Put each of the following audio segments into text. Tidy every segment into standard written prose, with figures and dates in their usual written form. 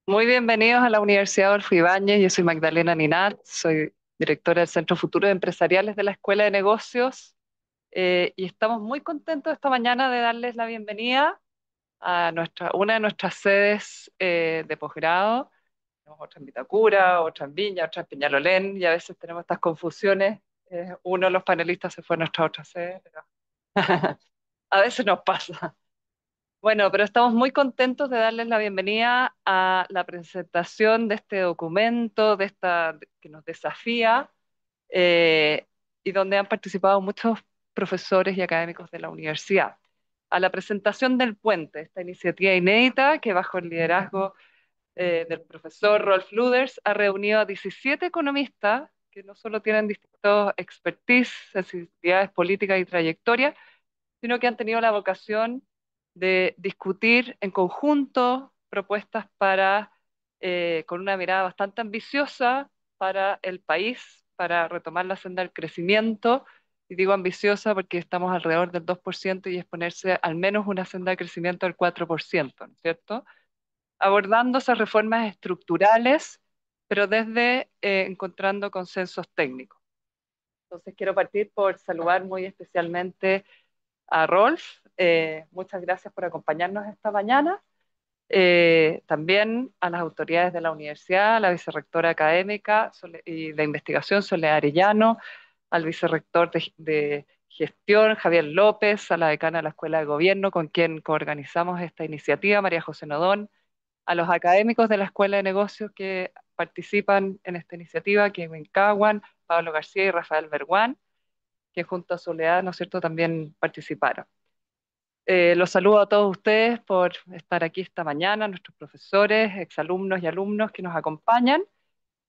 Muy bienvenidos a la Universidad Adolfo Ibáñez. Yo soy Magdalena Ninat, soy directora del Centro Futuros Empresariales de la Escuela de Negocios y estamos muy contentos esta mañana de darles la bienvenida a una de nuestras sedes de posgrado. Tenemos otra en Vitacura, otra en Viña, otra en Peñalolén y a veces tenemos estas confusiones. Uno de los panelistas se fue a nuestra otra sede, pero a veces nos pasa. Bueno, pero estamos muy contentos de darles la bienvenida a la presentación de este documento, que nos desafía, eh, y donde han participado muchos profesores y académicos de la universidad. A la presentación del puente, esta iniciativa inédita que bajo el liderazgo del profesor Rolf Luders ha reunido a 17 economistas que no solo tienen distintos expertise, sensibilidades políticas y trayectorias, sino que han tenido la vocación de discutir en conjunto propuestas con una mirada bastante ambiciosa para el país, para retomar la senda del crecimiento. Y digo ambiciosa porque estamos alrededor del 2% y es ponerse al menos una senda de crecimiento del 4%, ¿no es cierto? Abordando esas reformas estructurales, pero desde encontrando consensos técnicos. Entonces quiero partir por saludar muy especialmente a Rolf. Muchas gracias por acompañarnos esta mañana. También a las autoridades de la universidad, a la vicerrectora académica y de investigación, Soledad Arellano, al vicerrector de gestión, Javier López, a la decana de la Escuela de Gobierno, con quien coorganizamos esta iniciativa, María José Nodón, a los académicos de la Escuela de Negocios que participan en esta iniciativa, Kevin Caguan, Pablo García y Rafael Berguán, que junto a Soledad, ¿no es cierto?, también participaron. Los saludo a todos ustedes por estar aquí esta mañana, nuestros profesores, exalumnos y alumnos que nos acompañan.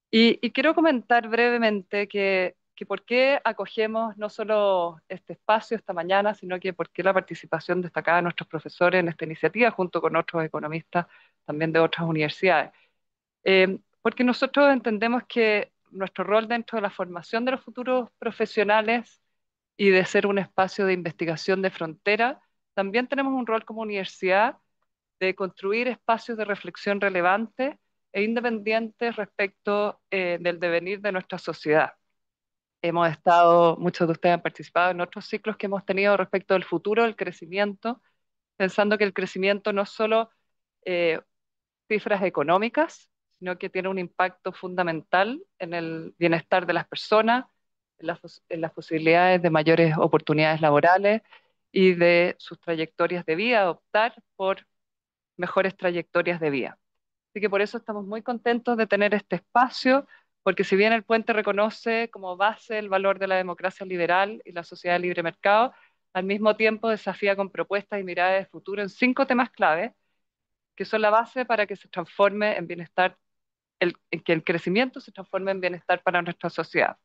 Y quiero comentar brevemente que por qué acogemos no solo este espacio esta mañana, sino que por qué la participación destacada de nuestros profesores en esta iniciativa, junto con otros economistas también de otras universidades. Porque nosotros entendemos que nuestro rol dentro de la formación de los futuros profesionales y de ser un espacio de investigación de frontera, también tenemos un rol como universidad de construir espacios de reflexión relevantes e independientes respecto del devenir de nuestra sociedad. Muchos de ustedes han participado en otros ciclos que hemos tenido respecto del futuro del crecimiento, pensando que el crecimiento no es solo eh, cifras económicas, sino que tiene un impacto fundamental en el bienestar de las personas, en las posibilidades de mayores oportunidades laborales y de sus trayectorias de vida, optar por mejores trayectorias de vida. Así que por eso estamos muy contentos de tener este espacio, porque si bien el puente reconoce como base el valor de la democracia liberal y la sociedad de libre mercado, al mismo tiempo desafía con propuestas y miradas de futuro en 5 temas clave que son la base para que se transforme en bienestar, en que el crecimiento se transforme en bienestar para nuestra sociedad.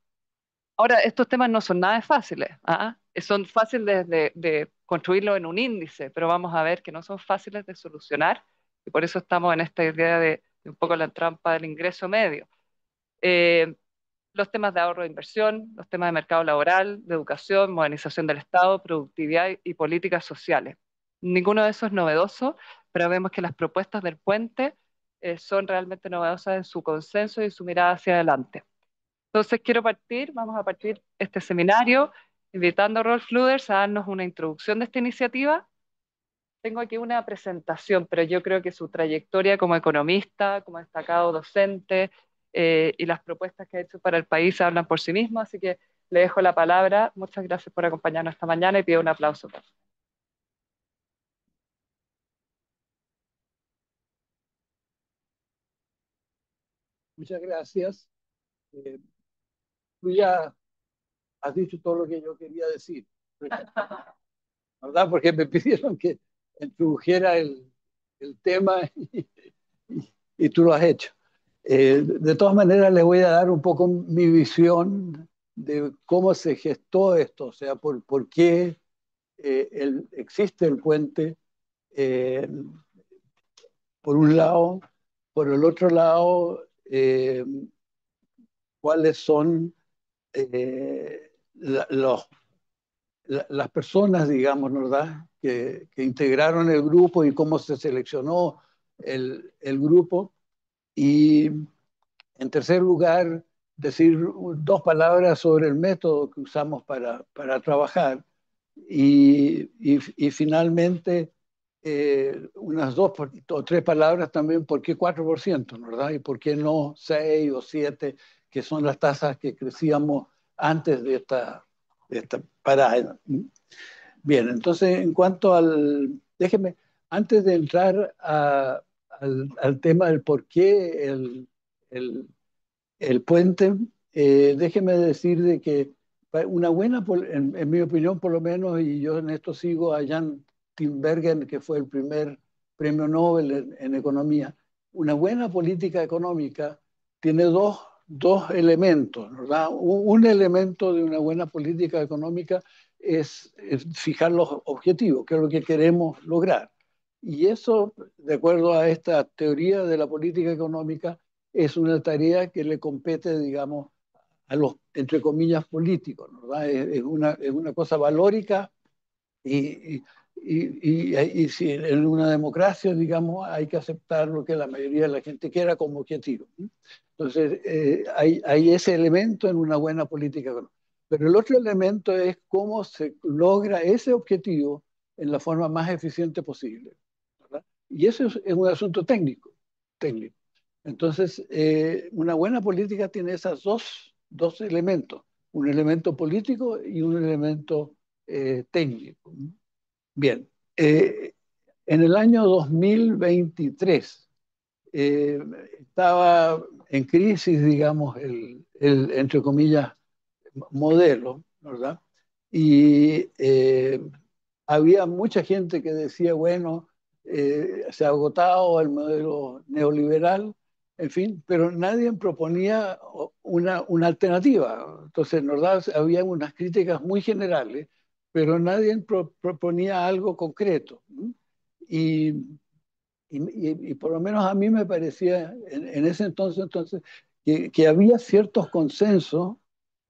Ahora, estos temas no son nada fáciles, ¿ah? Son fáciles de construirlo en un índice, pero vamos a ver que no son fáciles de solucionar y por eso estamos en esta idea de un poco la trampa del ingreso medio. Eh, los temas de ahorro de inversión, los temas de mercado laboral, de educación, modernización del Estado, productividad y políticas sociales. Ninguno de esos es novedoso, pero vemos que las propuestas del puente son realmente novedosas en su consenso y su mirada hacia adelante. Entonces vamos a partir este seminario invitando a Rolf Luders a darnos una introducción de esta iniciativa. Tengo aquí una presentación, pero yo creo que su trayectoria como economista, como destacado docente, y las propuestas que ha hecho para el país hablan por sí mismas, así que le dejo la palabra. Muchas gracias por acompañarnos esta mañana y pido un aplauso. Muchas gracias. Eh, Tú ya has dicho todo lo que yo quería decir, ¿verdad? Porque me pidieron que introdujera el tema y tú lo has hecho. De todas maneras, les voy a dar un poco mi visión de cómo se gestó esto, o sea, por qué existe el puente, eh, por un lado, por el otro lado, cuáles son los las personas, digamos, ¿verdad?, que integraron el grupo y cómo se seleccionó el grupo. Y en tercer lugar, decir dos palabras sobre el método que usamos para trabajar. Y finalmente, unas dos o tres palabras también, ¿por qué 4%, ¿verdad? Y por qué no 6 o 7, que son las tasas que crecíamos antes de esta parada. Bien, entonces, en cuanto al, déjeme, antes de entrar al tema del por qué el, el puente, déjeme decir de que una buena, en mi opinión por lo menos, y yo en esto sigo a Jan Tinbergen, que fue el primer premio Nobel en economía, una buena política económica tiene dos elementos, ¿verdad? Un elemento de una buena política económica es fijar los objetivos, que es lo que queremos lograr. Y eso, de acuerdo a esta teoría de la política económica, es una tarea que le compete, digamos, a los, entre comillas, políticos, ¿verdad? Es una cosa valórica y, y si en una democracia, digamos, hay que aceptar lo que la mayoría de la gente quiera como objetivo. Entonces, hay ese elemento en una buena política económica. Pero el otro elemento es cómo se logra ese objetivo en la forma más eficiente posible, ¿verdad? Y eso es un asunto técnico. Entonces, una buena política tiene esos dos elementos, un elemento político y un elemento técnico. Bien, en el año 2023 eh, estaba en crisis, digamos, entre comillas, modelo, ¿verdad? Y había mucha gente que decía, bueno, se ha agotado el modelo neoliberal, en fin, pero nadie proponía una alternativa. Entonces, en verdad, había unas críticas muy generales, pero nadie proponía algo concreto. ¿No? Y, y por lo menos a mí me parecía en ese entonces que había ciertos consensos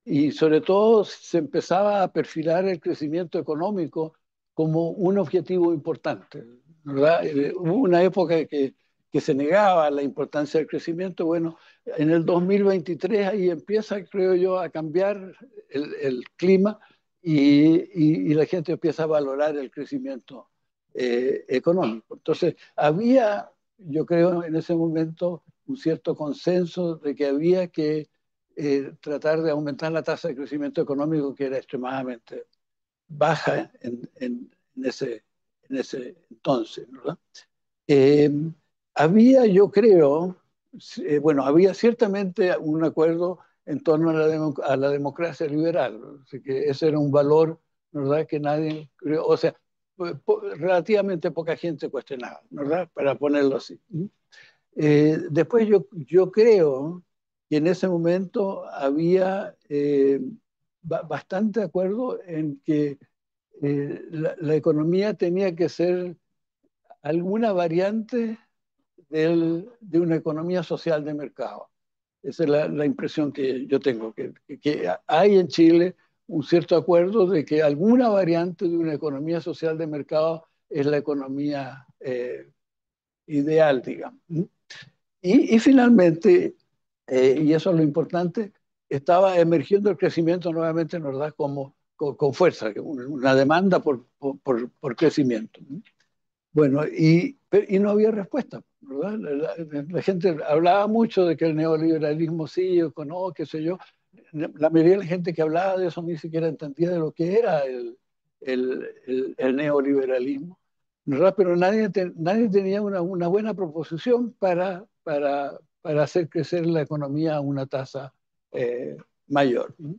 y sobre todo se empezaba a perfilar el crecimiento económico como un objetivo importante, ¿verdad? Hubo una época que se negaba la importancia del crecimiento. Bueno, en el 2023 ahí empieza, creo yo, a cambiar el clima y la gente empieza a valorar el crecimiento económico. Entonces, había, yo creo, en ese momento un cierto consenso de que había que tratar de aumentar la tasa de crecimiento económico, que era extremadamente baja en ese entonces, ¿verdad? Eh, había, yo creo, bueno, había ciertamente un acuerdo en torno a la democracia liberal, ¿no? Así que ese era un valor, ¿verdad? Que nadie, o sea, relativamente poca gente cuestionaba, ¿verdad? Para ponerlo así. Después yo creo que en ese momento había bastante acuerdo en que la economía tenía que ser alguna variante de una economía social de mercado. Esa es la impresión que yo tengo, que hay en Chile un cierto acuerdo de que alguna variante de una economía social de mercado es la economía ideal, digamos. Y finalmente, y eso es lo importante, estaba emergiendo el crecimiento nuevamente, ¿verdad? Como, con fuerza, una demanda por crecimiento. Bueno, y no había respuesta, ¿verdad? La gente hablaba mucho de que el neoliberalismo sí, o no, qué sé yo. La mayoría de la gente que hablaba de eso ni siquiera entendía de lo que era el neoliberalismo, ¿verdad? Pero nadie tenía una buena proposición para hacer crecer la economía a una tasa eh, mayor. ¿No?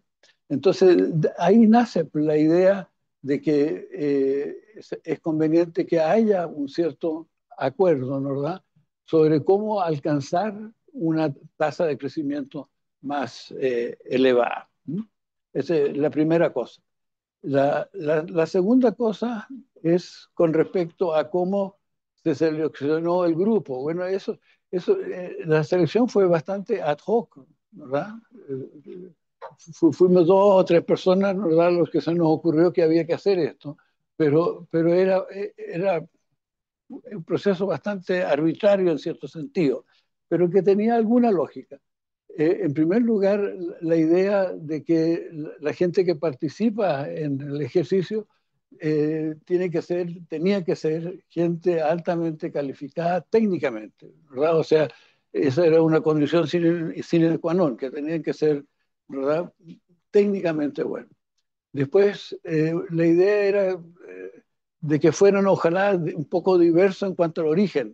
Entonces, ahí nace la idea de que es conveniente que haya un cierto acuerdo, ¿no? ¿Verdad? Sobre cómo alcanzar una tasa de crecimiento más elevada. ¿No? Esa es la primera cosa. La segunda cosa es con respecto a cómo se seleccionó el grupo. Bueno, la selección fue bastante ad hoc, ¿verdad? Fuimos dos o tres personas, ¿verdad? Los que se nos ocurrió que había que hacer esto, pero era un proceso bastante arbitrario en cierto sentido. pero que tenía alguna lógica. En primer lugar, la idea de que la gente que participa en el ejercicio tenía que ser gente altamente calificada técnicamente, ¿verdad? O sea, esa era una condición sine qua non, que tenían que ser, ¿verdad?, técnicamente buenos. Después, la idea era de que fueran, ojalá, un poco diversos en cuanto al origen.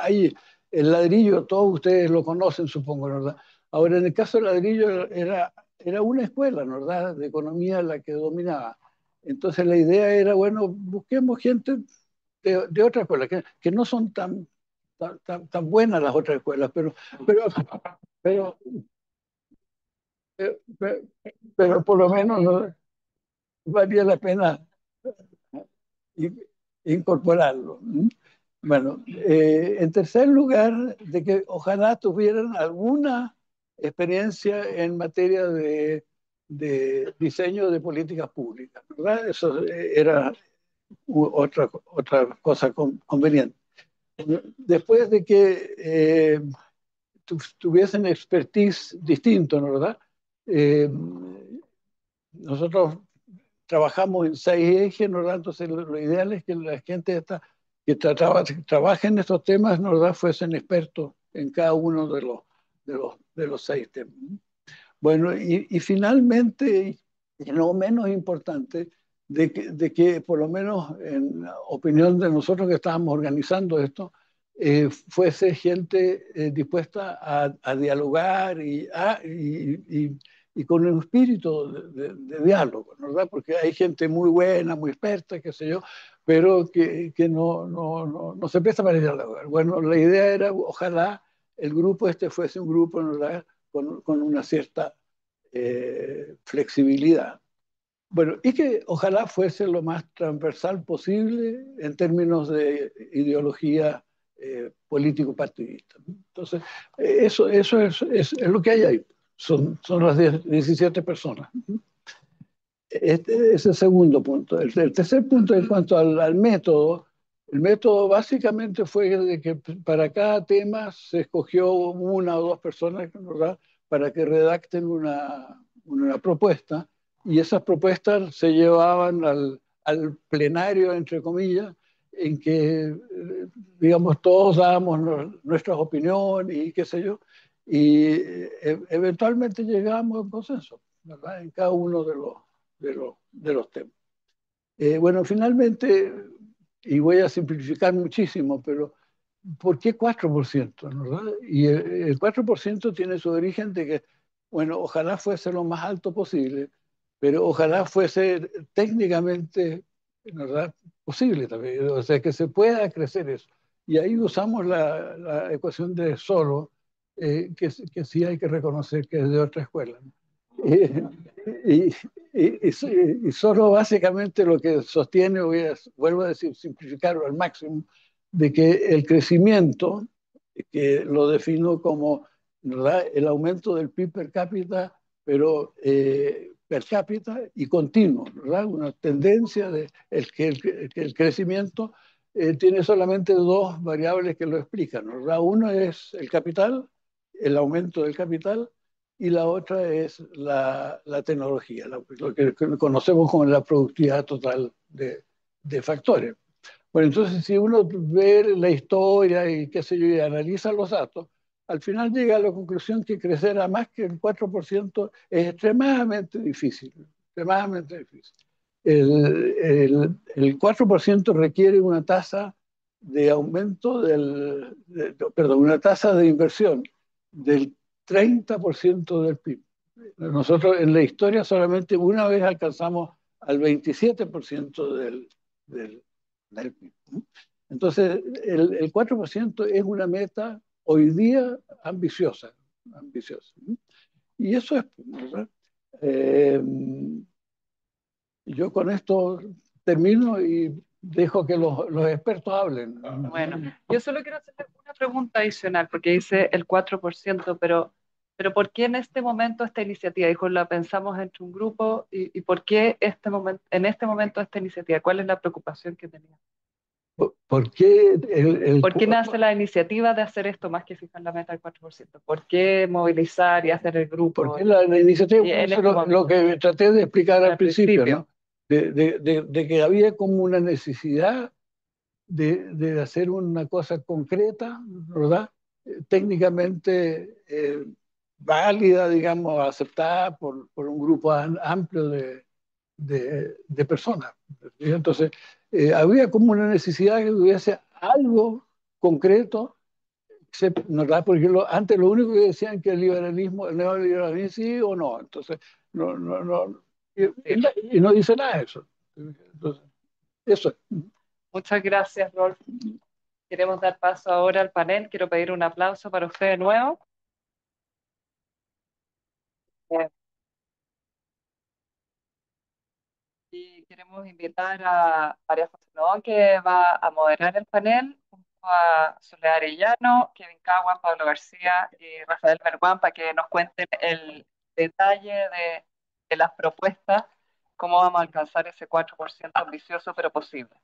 Hay el ladrillo, todos ustedes lo conocen, supongo, ¿verdad? Ahora, en el caso del ladrillo, era una escuela, ¿verdad?, de economía la que dominaba. Entonces, la idea era, bueno, busquemos gente de otras escuelas, que no son tan buenas las otras escuelas, pero, pero, pero, pero por lo menos, ¿no?, valía la pena incorporarlo. Bueno, en tercer lugar, de que ojalá tuvieran alguna experiencia en materia de diseño de políticas públicas, ¿verdad? Eso era otra cosa conveniente. Después de que tuviesen expertise distinto, ¿no?, ¿verdad? Eh, Nosotros trabajamos en 6 ejes, ¿no?, ¿verdad? Entonces lo ideal es que la gente que trabaje en estos temas, ¿no?, ¿verdad?, fuesen expertos en cada uno de los 6 temas. Bueno, y finalmente, y no menos importante, de que por lo menos en opinión de nosotros que estábamos organizando esto, fuese gente dispuesta a dialogar y con un espíritu de diálogo, ¿verdad? Porque hay gente muy buena, muy experta, qué sé yo, pero que no se presta para dialogar. Bueno, la idea era, ojalá el grupo este fuese un grupo, ¿verdad?, con una cierta flexibilidad. Bueno, y que ojalá fuese lo más transversal posible en términos de ideología político-partidista. Entonces, eso es lo que hay ahí. Son las 17 personas. Este es el segundo punto. El tercer punto, en cuanto al método, el método básicamente fue de que para cada tema se escogió una o dos personas, ¿verdad?, para que redacten una propuesta, y esas propuestas se llevaban al plenario, entre comillas, en que, digamos, todos dábamos nuestras opiniones y qué sé yo, y eventualmente llegábamos a un consenso, ¿verdad?, en cada uno de los temas. Bueno, finalmente, y voy a simplificar muchísimo, pero ¿por qué 4%? ¿Verdad? Y el 4% tiene su origen de que, bueno, ojalá fuese lo más alto posible, pero ojalá fuese técnicamente, ¿verdad?, posible también, o sea, que se pueda crecer eso. Y ahí usamos la ecuación de Solo, que sí hay que reconocer que es de otra escuela, ¿no? Eh, y, y solo básicamente lo que sostiene, vuelvo a decir, simplificarlo al máximo, de que el crecimiento, que lo defino como, ¿verdad?, el aumento del PIB per cápita, pero per cápita y continuo, ¿verdad?, una tendencia de que el crecimiento tiene solamente dos variables que lo explican, ¿verdad? Uno es el capital, el aumento del capital, y la otra es la tecnología, lo que conocemos como la productividad total de factores. Bueno, entonces si uno ve la historia y qué sé yo, y analiza los datos, al final llega a la conclusión que crecer a más que el 4% es extremadamente difícil, extremadamente difícil. El 4% requiere una tasa de aumento perdón, una tasa de inversión del 30% del PIB. Nosotros en la historia solamente una vez alcanzamos al 27% del PIB. Entonces, el 4% es una meta hoy día ambiciosa, ambiciosa. Y eso es, ¿verdad? Eh, yo con esto termino y dejo que los expertos hablen. Bueno, yo solo quiero hacer una pregunta adicional, porque dice el 4%, pero ¿por qué en este momento esta iniciativa? Dijo, la pensamos entre un grupo, y ¿por qué en este momento esta iniciativa? ¿Cuál es la preocupación que tenía? ¿Por qué ¿Por qué nace la iniciativa de hacer esto más que fijar la meta del 4%? ¿Por qué movilizar y hacer el grupo porque la iniciativa, y pues en eso es este momento, lo que traté de explicar al al principio, principio? ¿no? De que había como una necesidad de hacer una cosa concreta, ¿verdad? Técnicamente válida, digamos, aceptada por un grupo amplio de personas. ¿Sí? Entonces, había como una necesidad que hubiese algo concreto, ¿verdad? Por ejemplo, antes lo único que decían que el liberalismo, el neoliberalismo sí o no, entonces, no, Sí. y no dice nada de eso. Entonces, eso es. Muchas gracias, Rolf. Queremos dar paso ahora al panel. Quiero pedir un aplauso para usted de nuevo. Eh, Y queremos invitar a María José Noón, que va a moderar el panel, junto a Soledad Arellano, Kevin Caguan, Pablo García y Rafael Berguán, para que nos cuenten el detalle de las propuestas, cómo vamos a alcanzar ese 4% ambicioso pero posible.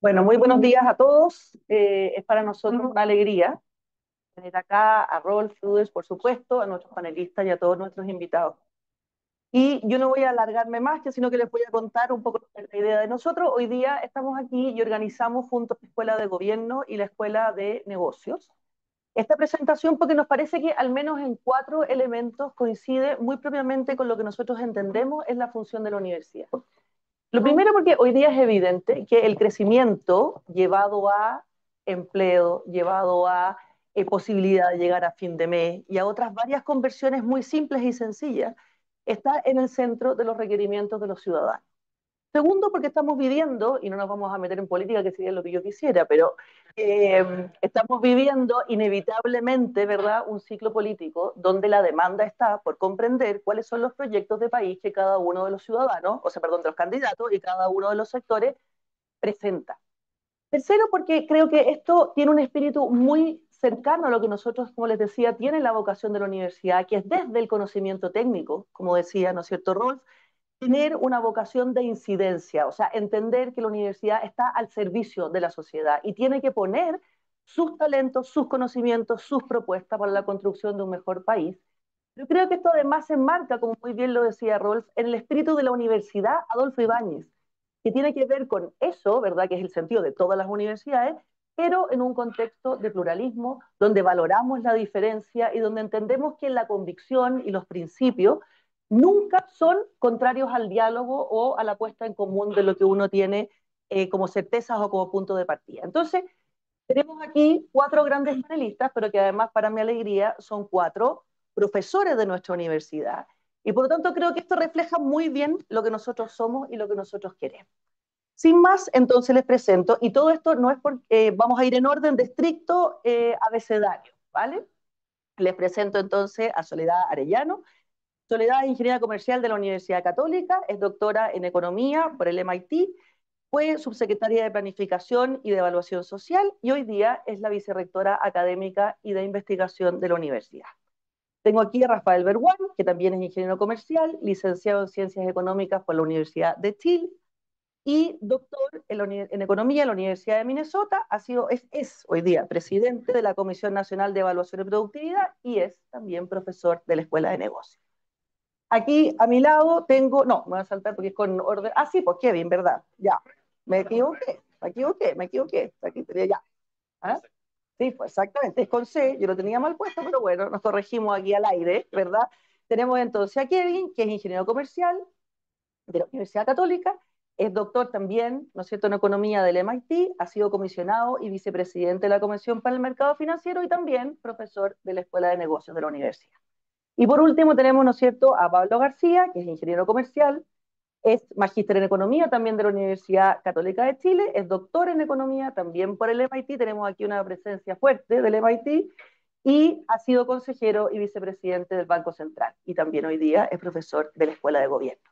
Bueno, muy buenos días a todos. Es para nosotros una alegría tener acá a Rolf Ruders, por supuesto, a nuestros panelistas y a todos nuestros invitados. Y yo no voy a alargarme más, sino que les voy a contar un poco la idea de nosotros. Hoy día estamos aquí y organizamos juntos la Escuela de Gobierno y la Escuela de Negocios esta presentación porque nos parece que al menos en 4 elementos coincide muy propiamente con lo que nosotros entendemos es la función de la universidad. Lo primero porque hoy día es evidente que el crecimiento llevado a empleo, llevado a posibilidad de llegar a fin de mes y a otras varias conversiones muy simples y sencillas, está en el centro de los requerimientos de los ciudadanos. Segundo, porque estamos viviendo, y no nos vamos a meter en política, que sería lo que yo quisiera, pero estamos viviendo inevitablemente, ¿verdad?, un ciclo político donde la demanda está por comprender cuáles son los proyectos de país que cada uno de los ciudadanos, o sea, perdón, de los candidatos y cada uno de los sectores presenta. Tercero, porque creo que esto tiene un espíritu muy cercano a lo que nosotros, como les decía, tiene la vocación de la universidad, que es desde el conocimiento técnico, como decía, ¿no es cierto, Rolf? Tener una vocación de incidencia, o sea, entender que la universidad está al servicio de la sociedad y tiene que poner sus talentos, sus conocimientos, sus propuestas para la construcción de un mejor país. Yo creo que esto además se enmarca, como muy bien lo decía Rolf, en el espíritu de la Universidad Adolfo Ibáñez, que tiene que ver con eso, ¿verdad? Que es el sentido de todas las universidades, pero en un contexto de pluralismo, donde valoramos la diferencia y donde entendemos que la convicción y los principios nunca son contrarios al diálogo o a la puesta en común de lo que uno tiene como certezas o como punto de partida. Entonces, tenemos aquí 4 grandes panelistas, pero que además, para mi alegría, son 4 profesores de nuestra universidad. Y por lo tanto, creo que esto refleja muy bien lo que nosotros somos y lo que nosotros queremos. Sin más, entonces les presento, y todo esto no es porque vamos a ir en orden de estricto abecedario, ¿vale? Les presento entonces a Soledad Arellano. Soledad es ingeniera comercial de la Universidad Católica, es doctora en economía por el MIT, fue subsecretaria de Planificación y de Evaluación Social y hoy día es la vicerrectora académica y de investigación de la universidad. Tengo aquí a Rafael Berguán, que también es ingeniero comercial, licenciado en Ciencias Económicas por la Universidad de Chile y doctor en Economía en la Universidad de Minnesota. Es hoy día presidente de la Comisión Nacional de Evaluación y Productividad y es también profesor de la Escuela de Negocios. Aquí a mi lado tengo, no, me voy a saltar porque es con orden. Ah, sí, pues Kevin, ¿verdad? Ya, me equivoqué. Aquí tenía ya. ¿Ah? Sí, pues exactamente, es con C, yo lo tenía mal puesto, pero bueno, nos corregimos aquí al aire, ¿verdad? Tenemos entonces a Kevin, que es ingeniero comercial de la Universidad Católica, es doctor también, ¿no es cierto?, en economía del MIT, ha sido comisionado y vicepresidente de la Comisión para el Mercado Financiero y también profesor de la Escuela de Negocios de la universidad. Y por último tenemos, ¿no es cierto?, a Pablo García, que es ingeniero comercial, Es magíster en economía también de la Universidad Católica de Chile, es doctor en economía también por el MIT, tenemos aquí una presencia fuerte del MIT, y ha sido consejero y vicepresidente del Banco Central, y también hoy día es profesor de la Escuela de Gobierno.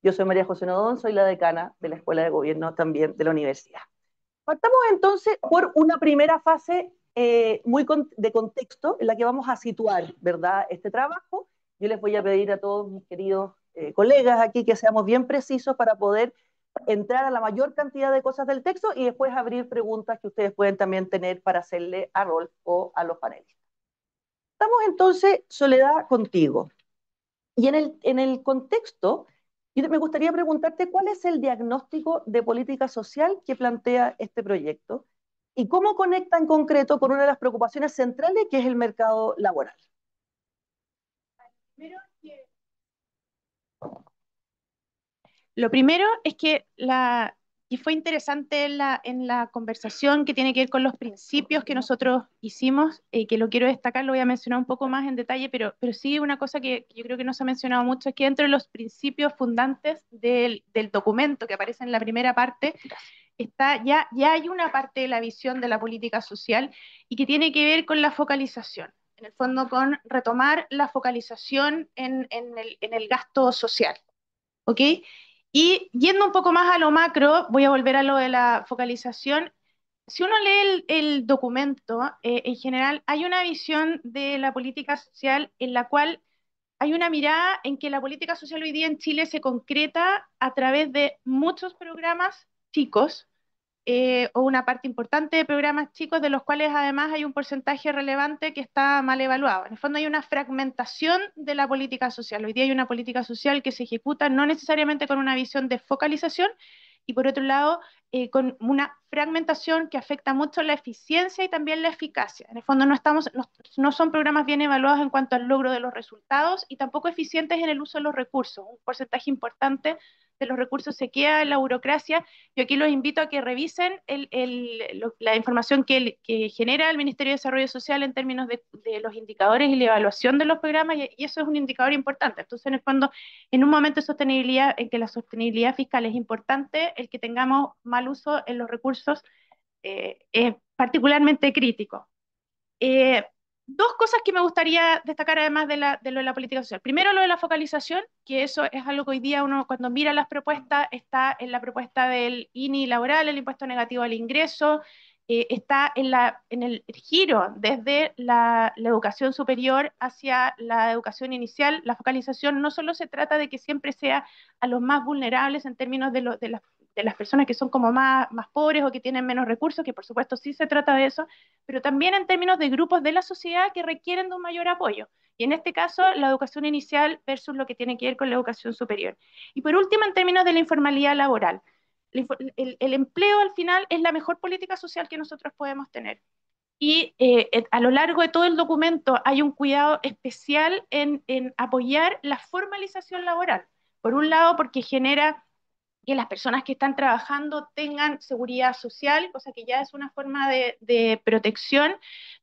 Yo soy María José Nodón, soy la decana de la Escuela de Gobierno también de la universidad. Partamos entonces por una primera fase de contexto en la que vamos a situar, ¿verdad?, este trabajo. Yo les voy a pedir a todos mis queridos colegas aquí que seamos bien precisos para poder entrar a la mayor cantidad de cosas del texto y después abrir preguntas que ustedes pueden también tener para hacerle a Rolf o a los panelistas. Estamos entonces, Soledad, contigo. Y en el contexto, me gustaría preguntarte cuál es el diagnóstico de política social que plantea este proyecto y cómo conecta en concreto con una de las preocupaciones centrales que es el mercado laboral. Lo primero es que fue interesante en la conversación que tiene que ver con los principios que nosotros hicimos, que lo quiero destacar, lo voy a mencionar un poco más en detalle, pero sí una cosa que yo creo que no se ha mencionado mucho es que dentro de los principios fundantes del documento que aparece en la primera parte, ya hay una parte de la visión de la política social y que tiene que ver con la focalización. En el fondo, con retomar la focalización en el gasto social. ¿Ok? Y yendo un poco más a lo macro, voy a volver a lo de la focalización. Si uno lee el documento, en general hay una visión de la política social en la cual hay una mirada en que la política social hoy día en Chile se concreta a través de muchos programas chicos, o una parte importante de programas chicos, de los cuales además hay un porcentaje relevante que está mal evaluado. En el fondo hay una fragmentación de la política social. Hoy día hay una política social que se ejecuta no necesariamente con una visión de focalización, y por otro lado, con una fragmentación que afecta mucho la eficiencia y también la eficacia. En el fondo no son programas bien evaluados en cuanto al logro de los resultados y tampoco eficientes en el uso de los recursos. Un porcentaje importante de los recursos se queda en la burocracia. Yo aquí los invito a que revisen la información que genera el Ministerio de Desarrollo Social en términos de los indicadores y la evaluación de los programas, y eso es un indicador importante. Entonces, en el fondo, en un momento de sostenibilidad en que la sostenibilidad fiscal es importante, el que tengamos mal uso en los recursos es particularmente crítico. Dos cosas que me gustaría destacar además de lo de la política social. Primero, lo de la focalización, que eso es algo que hoy día uno cuando mira las propuestas, está en la propuesta del INI laboral, el impuesto negativo al ingreso, está en el giro desde la educación superior hacia la educación inicial. La focalización no solo se trata de que siempre sea a los más vulnerables en términos de las personas que son como más pobres o que tienen menos recursos, que por supuesto sí se trata de eso, pero también en términos de grupos de la sociedad que requieren de un mayor apoyo. Y en este caso, la educación inicial versus lo que tiene que ver con la educación superior. Y por último, en términos de la informalidad laboral. El empleo al final es la mejor política social que nosotros podemos tener. Y a lo largo de todo el documento hay un cuidado especial en apoyar la formalización laboral. Por un lado, porque genera que las personas que están trabajando tengan seguridad social, cosa que ya es una forma de protección,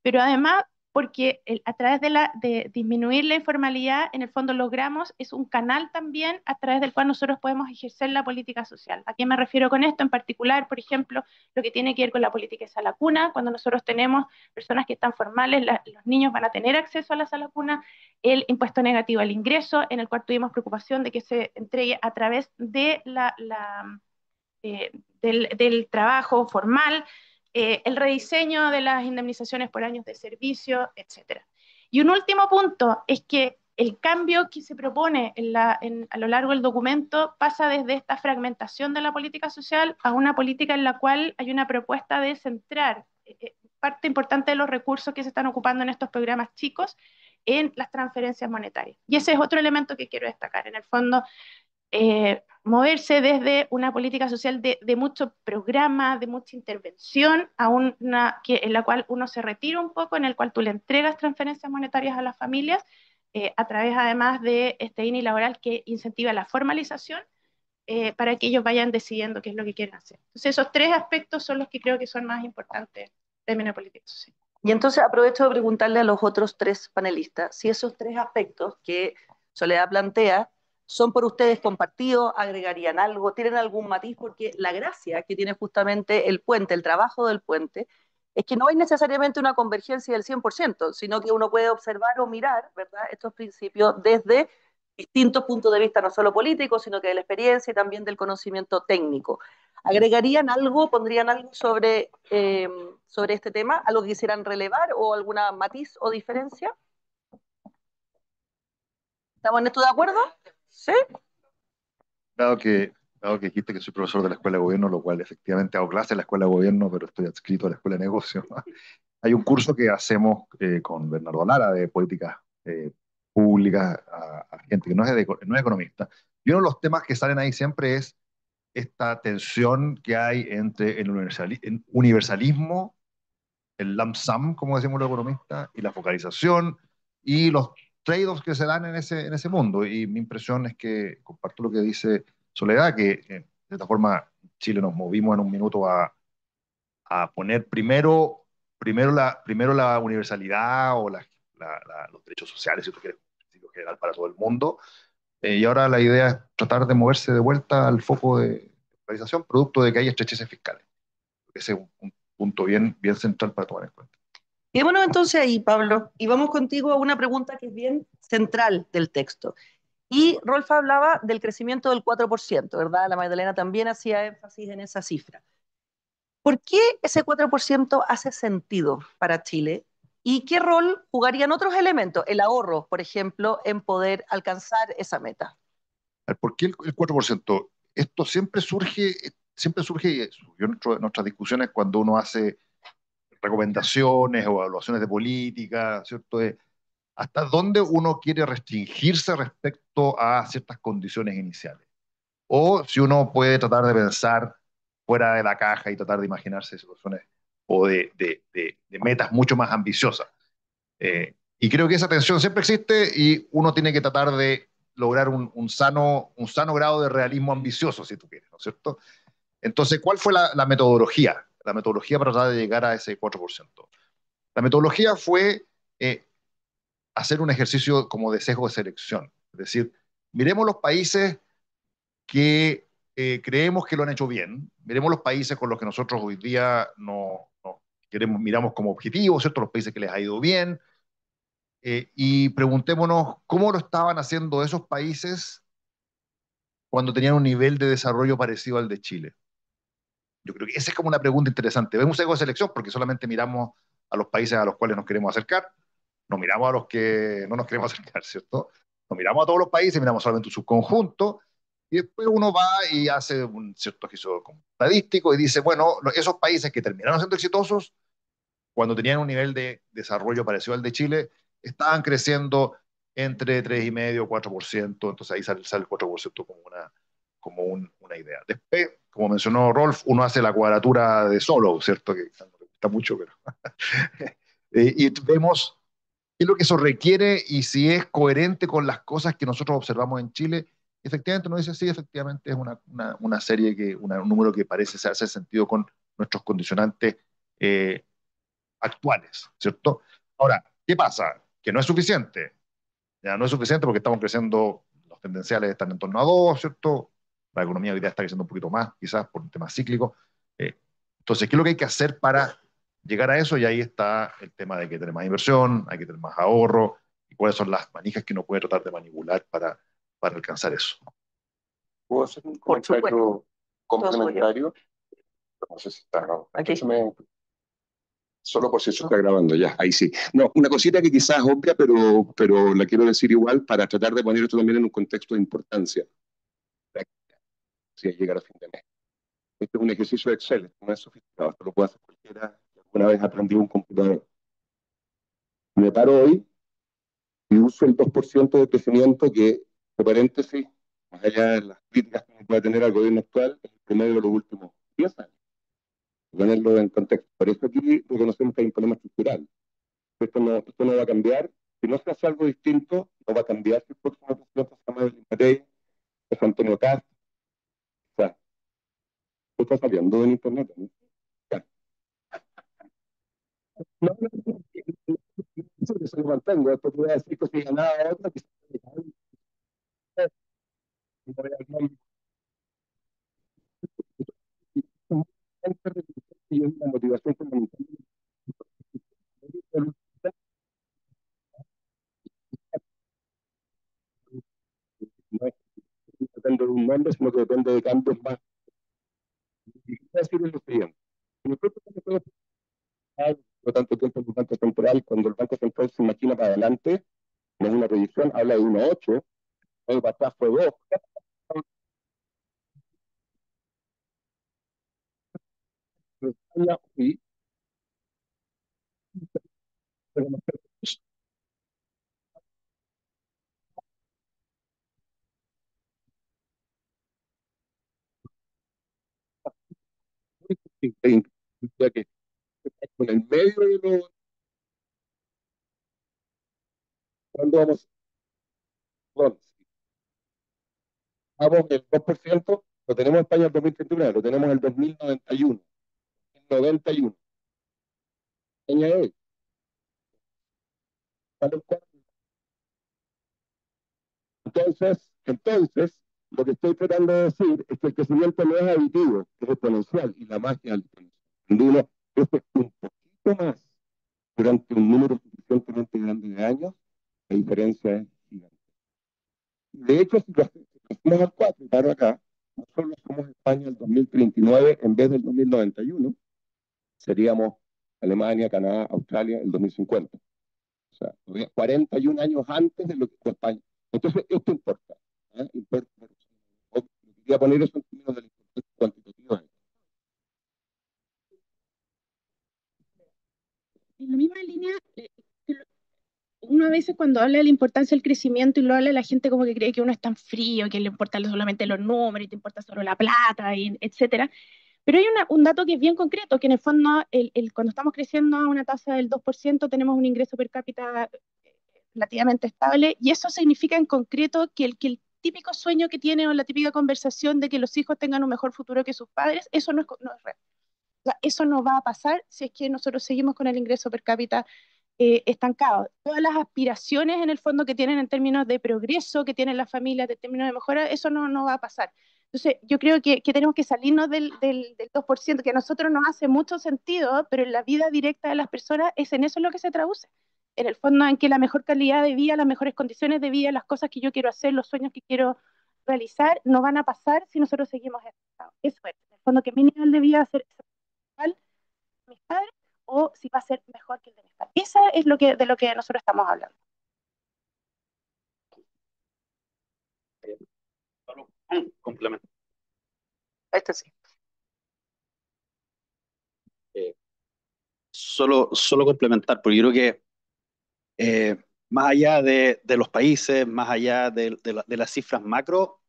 pero además porque a través de disminuir la informalidad, en el fondo logramos, es un canal también a través del cual nosotros podemos ejercer la política social. ¿A qué me refiero con esto? En particular, por ejemplo, lo que tiene que ver con la política de sala cuna, cuando nosotros tenemos personas que están formales, los niños van a tener acceso a la sala cuna, el impuesto negativo al ingreso, en el cual tuvimos preocupación de que se entregue a través de del trabajo formal, el rediseño de las indemnizaciones por años de servicio, etc. Y un último punto es que el cambio que se propone a lo largo del documento pasa desde esta fragmentación de la política social a una política en la cual hay una propuesta de centrar parte importante de los recursos que se están ocupando en estos programas chicos en las transferencias monetarias. Y ese es otro elemento que quiero destacar. En el fondo, moverse desde una política social de mucho programa, de mucha intervención, a en la cual uno se retira un poco, en el cual tú le entregas transferencias monetarias a las familias, a través además de este INI laboral que incentiva la formalización, para que ellos vayan decidiendo qué es lo que quieren hacer. Entonces, esos tres aspectos son los que creo que son más importantes en términos de política social. Y entonces aprovecho de preguntarle a los otros tres panelistas si esos tres aspectos que Soledad plantea ¿Son por ustedes compartidos? ¿Agregarían algo? ¿Tienen algún matiz? Porque la gracia que tiene justamente el puente, el trabajo del puente, es que no hay necesariamente una convergencia del 100%, sino que uno puede observar o mirar, ¿verdad?, estos principios desde distintos puntos de vista, no solo políticos, sino que de la experiencia y también del conocimiento técnico. ¿Agregarían algo, pondrían algo sobre este tema? ¿Algo que quisieran relevar o alguna matiz o diferencia? ¿Estamos en esto de acuerdo? ¿Sí? Dado que, dado que dijiste que soy profesor de la Escuela de Gobierno, lo cual efectivamente hago clase en la Escuela de Gobierno, pero estoy adscrito a la Escuela de Negocios. Hay un curso que hacemos con Bernardo Lara de políticas públicas a gente que no es economista. Y uno de los temas que salen ahí siempre es esta tensión que hay entre el universalismo, el lump sum, como decimos los economistas, y la focalización y los trade-offs que se dan en ese mundo. Y mi impresión es que, comparto lo que dice Soledad, que de esta forma en Chile nos movimos en un minuto a poner primero la universalidad o los derechos sociales, si tú quieres, un principio general para todo el mundo. Y ahora la idea es tratar de moverse de vuelta al foco de focalización, producto de que hay estrecheces fiscales. Ese es un punto bien central para tomar en cuenta. Quedémonos entonces ahí, Pablo, y vamos contigo a una pregunta que es bien central del texto. Y Rolf hablaba del crecimiento del 4%, ¿verdad? La Magdalena también hacía énfasis en esa cifra. ¿Por qué ese 4% hace sentido para Chile? ¿Y qué rol jugarían otros elementos, el ahorro, por ejemplo, en poder alcanzar esa meta? ¿Por qué el 4%? Esto siempre surge y surgió en nuestras discusiones cuando uno hace recomendaciones o evaluaciones de política, ¿cierto? Hasta dónde uno quiere restringirse respecto a ciertas condiciones iniciales. O si uno puede tratar de pensar fuera de la caja y tratar de imaginarse situaciones o de metas mucho más ambiciosas. Y creo que esa tensión siempre existe y uno tiene que tratar de lograr un sano grado de realismo ambicioso, si tú quieres, ¿no es cierto? Entonces, ¿cuál fue la metodología? La metodología para tratar de llegar a ese 4%. La metodología fue hacer un ejercicio como de sesgo de selección. Es decir, miremos los países que creemos que lo han hecho bien, miremos los países con los que nosotros hoy día no queremos, miramos como objetivos, ¿cierto? Los países que les ha ido bien, y preguntémonos cómo lo estaban haciendo esos países cuando tenían un nivel de desarrollo parecido al de Chile. Yo creo que esa es como una pregunta interesante. Vemos un sesgo de selección porque solamente miramos a los países a los cuales nos queremos acercar, no miramos a los que no nos queremos acercar, ¿cierto? No miramos a todos los países, miramos solamente un subconjunto, y después uno va y hace un cierto ejercicio estadístico y dice, bueno, esos países que terminaron siendo exitosos, cuando tenían un nivel de desarrollo parecido al de Chile, estaban creciendo entre 3,5% y 4%, entonces ahí sale el 4% una idea. Después, como mencionó Rolf, uno hace la cuadratura de Solow, ¿cierto? Que no me gusta mucho, pero... y vemos qué es lo que eso requiere y si es coherente con las cosas que nosotros observamos en Chile. Efectivamente, uno dice, sí, efectivamente es una serie, un número que parece hacer sentido con nuestros condicionantes actuales, ¿cierto? Ahora, ¿qué pasa? Que no es suficiente. Ya no es suficiente porque estamos creciendo, los tendenciales están en torno a 2, ¿cierto? La economía hoy día está creciendo un poquito más, quizás por un tema cíclico. Entonces, ¿qué es lo que hay que hacer para llegar a eso? Y ahí está el tema de que tener más inversión, hay que tener más ahorro, y cuáles son las manijas que uno puede tratar de manipular para alcanzar eso. ¿Puedo hacer un Por supuesto. comentario complementario? No sé si está grabando. Aquí. Solo por si eso está grabando, ya, ahí sí. No, una cosita que quizás es obvia, pero la quiero decir igual para tratar de poner esto también en un contexto de importancia. Si es llegar a fin de mes. Este es un ejercicio de Excel, no es sofisticado, esto lo puede hacer cualquiera que alguna vez aprendió un computador. Me paro hoy y uso el 2% de crecimiento que, entre paréntesis, más allá de las críticas que uno puede tener al gobierno actual, es el promedio de los últimos 10 años. Ponerlo en contexto. Por eso aquí reconocemos que hay un problema estructural. Esto no va a cambiar. Si no se hace algo distinto, no va a cambiar si el próximo presidente se llama Evelyn Matei, es Antonio Cast. O sea, esto está saliendo en internet, ¿no? Ya. No, eso que se lo mantengo. Después voy a decir que si ganaba otra, que no es que depende de un nombre, sino que depende de cambios más. Y quiero decir lo siguiente. Nosotros no podemos por tanto tiempo en el Banco Central, cuando el Banco Central se imagina para adelante, no es una proyección, habla de 1,8, luego para atrás fue 2. Y que con el medio de los, cuando vamos, bueno, vamos el 2%, lo tenemos en España en 2031, lo tenemos en el 2091. 91. España es, entonces, lo que estoy tratando de decir es que el crecimiento no es aditivo, es exponencial, y la magia del cuando uno crece un poquito más durante un número suficientemente grande de años, la diferencia es gigante. De hecho, si lo hacemos al 4 y paro acá, nosotros somos España el 2039 en vez del 2091, seríamos Alemania, Canadá, Australia el 2050. O sea, 41 años antes de lo que fue España. Entonces, esto importa. Importa. Quería poner eso en términos de la importancia cuantitativa. En la misma línea, uno a veces cuando habla de la importancia del crecimiento y lo habla, la gente como que cree que uno es tan frío, que le importan solamente los números y te importa solo la plata, y etcétera. Pero hay un dato que es bien concreto, que en el fondo, cuando estamos creciendo a una tasa del 2%, tenemos un ingreso per cápita relativamente estable, y eso significa en concreto que el típico sueño que tiene o la típica conversación de que los hijos tengan un mejor futuro que sus padres, eso no es real. O sea, eso no va a pasar si es que nosotros seguimos con el ingreso per cápita estancado. Todas las aspiraciones en el fondo que tienen en términos de progreso, que tienen las familias, de términos de mejora, eso no va a pasar. Entonces, yo creo que tenemos que salirnos del 2%, que a nosotros nos hace mucho sentido, pero en la vida directa de las personas es en eso en lo que se traduce. En el fondo, en que la mejor calidad de vida, las mejores condiciones de vida, las cosas que yo quiero hacer, los sueños que quiero realizar, no van a pasar si nosotros seguimos estancados. Eso es, en el fondo, que mi nivel de vida va a ser igual a mis padres o si va a ser mejor que el de mis padres. Eso es de lo que nosotros estamos hablando. Solo complemento. Este sí. Solo complementar, porque yo creo que más allá de los países, más allá de las cifras macro,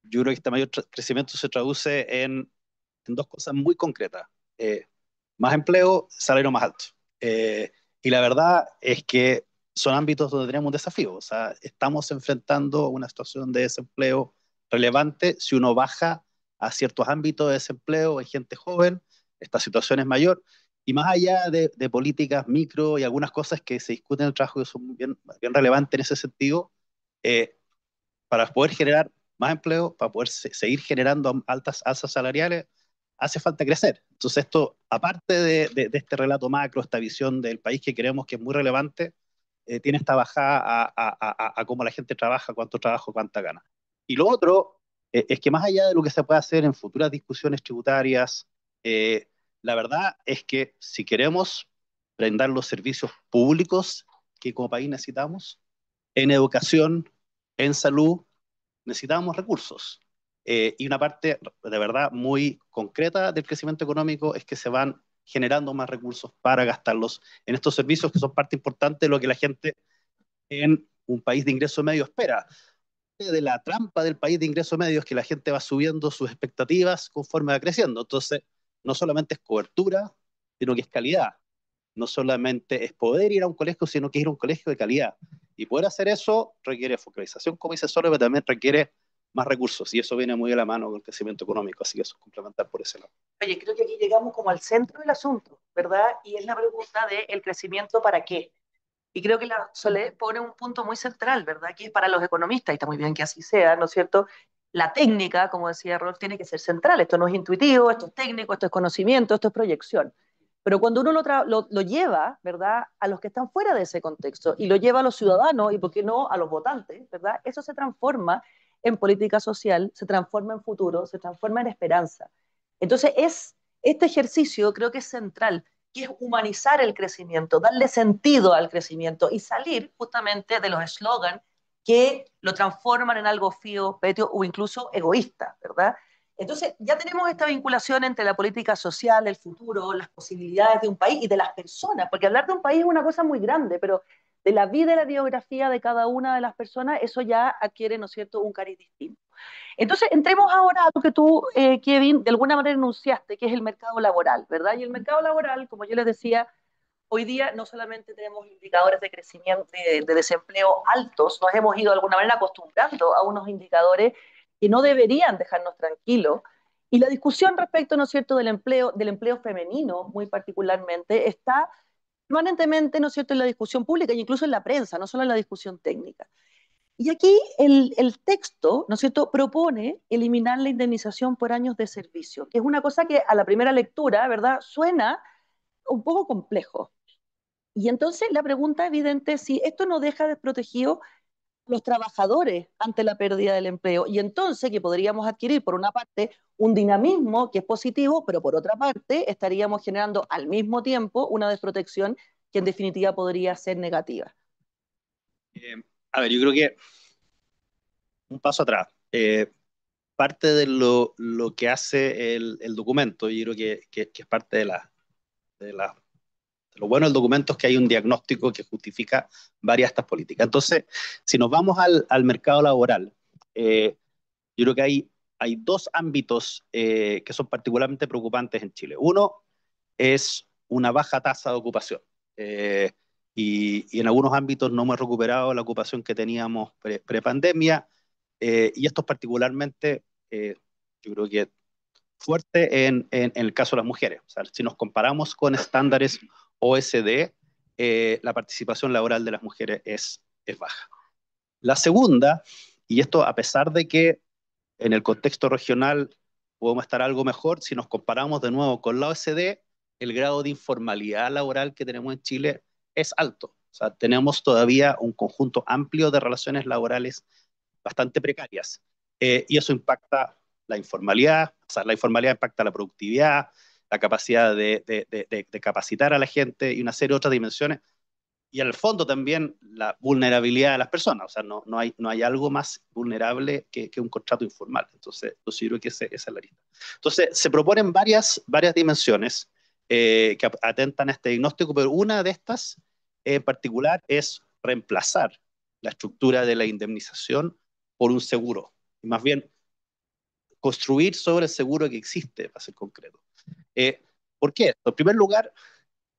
yo creo que este mayor crecimiento se traduce en dos cosas muy concretas. Más empleo, salario más alto. Y la verdad es que son ámbitos donde tenemos un desafío. O sea, estamos enfrentando una situación de desempleo relevante. Si uno baja a ciertos ámbitos de desempleo en gente joven, esta situación es mayor. Y más allá de políticas micro y algunas cosas que se discuten en el trabajo que son bien relevantes en ese sentido, eh, para poder generar más empleo, para poder seguir generando altas alzas salariales, hace falta crecer. Entonces esto, aparte de este relato macro, esta visión del país que creemos que es muy relevante, tiene esta bajada a cómo la gente trabaja, cuánto trabajo, cuánta gana. Y lo otro es que más allá de lo que se puede hacer en futuras discusiones tributarias, la verdad es que si queremos brindar los servicios públicos que como país necesitamos, en educación, en salud, necesitamos recursos. Y una parte de verdad muy concreta del crecimiento económico es que se van generando más recursos para gastarlos en estos servicios que son parte importante de lo que la gente en un país de ingreso medio espera. De la trampa del país de ingreso medio es que la gente va subiendo sus expectativas conforme va creciendo. Entonces, no solamente es cobertura, sino que es calidad. No solamente es poder ir a un colegio, sino que ir a un colegio de calidad. Y poder hacer eso requiere focalización, como dice Solo, pero también requiere más recursos. Y eso viene muy de la mano con el crecimiento económico. Así que eso es complementar por ese lado. Oye, creo que aquí llegamos como al centro del asunto, ¿verdad? Y es la pregunta de el crecimiento para qué. Y creo que la Soledad pone un punto muy central, ¿verdad? Que es para los economistas, y está muy bien que así sea, ¿no es cierto? La técnica, como decía Rolf, tiene que ser central. Esto no es intuitivo, esto es técnico, esto es conocimiento, esto es proyección. Pero cuando uno lo lleva, ¿verdad?, a los que están fuera de ese contexto y lo lleva a los ciudadanos y, ¿por qué no?, a los votantes, ¿verdad?, eso se transforma en política social se transforma en futuro, se transforma en esperanza. Entonces, este ejercicio creo que es central, que es humanizar el crecimiento, darle sentido al crecimiento y salir justamente de los eslogans que lo transforman en algo fío, petio o incluso egoísta, ¿verdad? Entonces, ya tenemos esta vinculación entre la política social, el futuro, las posibilidades de un país y de las personas, porque hablar de un país es una cosa muy grande, pero de la vida y la biografía de cada una de las personas, eso ya adquiere, ¿no es cierto?, un cariz distinto. Entonces, entremos ahora a lo que tú, Kevin, de alguna manera enunciaste, que es el mercado laboral, ¿verdad? Y el mercado laboral, como yo les decía, hoy día no solamente tenemos indicadores de crecimiento, de desempleo altos, nos hemos ido de alguna manera acostumbrando a unos indicadores que no deberían dejarnos tranquilos. Y la discusión respecto, ¿no es cierto?, del empleo femenino, muy particularmente, está permanentemente, ¿no es cierto?, en la discusión pública e incluso en la prensa, no solo en la discusión técnica. Y aquí el texto, ¿no es cierto?, propone eliminar la indemnización por años de servicio, que es una cosa que a la primera lectura, ¿verdad?, suena un poco complejo. Y entonces la pregunta evidente es si esto no deja desprotegido a los trabajadores ante la pérdida del empleo. Y entonces que podríamos adquirir, por una parte, un dinamismo que es positivo, pero por otra parte estaríamos generando al mismo tiempo una desprotección que en definitiva podría ser negativa. A ver, yo creo que un paso atrás. Parte de lo que hace el documento, yo creo que es parte de lo bueno del documento es que hay un diagnóstico que justifica varias de estas políticas. Entonces, si nos vamos al mercado laboral, yo creo que hay dos ámbitos que son particularmente preocupantes en Chile. Uno es una baja tasa de ocupación. Y en algunos ámbitos no hemos recuperado la ocupación que teníamos pre-pandemia, y esto es particularmente, yo creo que fuerte en el caso de las mujeres. O sea, si nos comparamos con estándares OECD, la participación laboral de las mujeres es baja. La segunda, y esto a pesar de que en el contexto regional podemos estar algo mejor, si nos comparamos de nuevo con la OECD, el grado de informalidad laboral que tenemos en Chile es alto. O sea, tenemos todavía un conjunto amplio de relaciones laborales bastante precarias. Y eso impacta la informalidad, o sea, la informalidad impacta la productividad, la capacidad de capacitar a la gente y una serie de otras dimensiones. Y al fondo también la vulnerabilidad de las personas. O sea, no hay algo más vulnerable que un contrato informal. Entonces yo creo que esa es la lista. Entonces, se proponen varias dimensiones que atentan a este diagnóstico, pero una de estas en particular es reemplazar la estructura de la indemnización por un seguro. Y más bien, construir sobre el seguro que existe, para ser concreto. ¿Por qué? En primer lugar,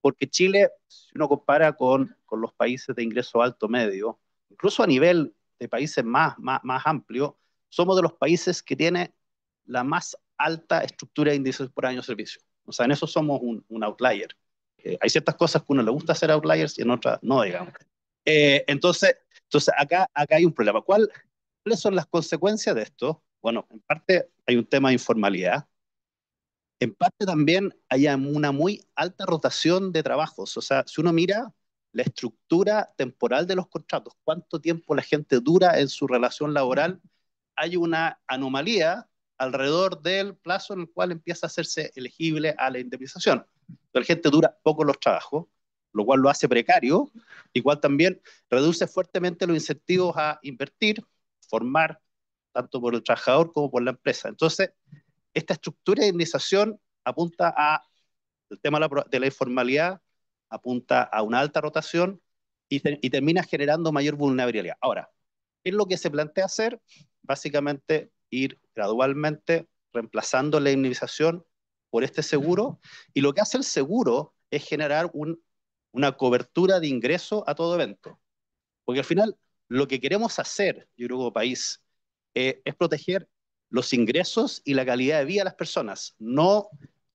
porque Chile, si uno compara con los países de ingreso alto medio, incluso a nivel de países más amplios, somos de los países que tiene la más alta estructura de índices por año de servicio. O sea, en eso somos un outlier. Hay ciertas cosas que a uno le gusta hacer outliers y en otras no, digamos. Entonces acá hay un problema. ¿Cuáles son las consecuencias de esto? Bueno, en parte hay un tema de informalidad. En parte también hay una muy alta rotación de trabajos. O sea, si uno mira la estructura temporal de los contratos, cuánto tiempo la gente dura en su relación laboral, hay una anomalía alrededor del plazo en el cual empieza a hacerse elegible a la indemnización. La gente dura poco los trabajos, lo cual lo hace precario, igual también reduce fuertemente los incentivos a invertir, formar, tanto por el trabajador como por la empresa. Entonces, esta estructura de indemnización apunta a el tema de la informalidad, apunta a una alta rotación y termina generando mayor vulnerabilidad. Ahora, ¿qué es lo que se plantea hacer? Básicamente ir gradualmente reemplazando la indemnización por este seguro, y lo que hace el seguro es generar una cobertura de ingreso a todo evento. Porque al final lo que queremos hacer, yo creo, como país, es proteger los ingresos y la calidad de vida de las personas, no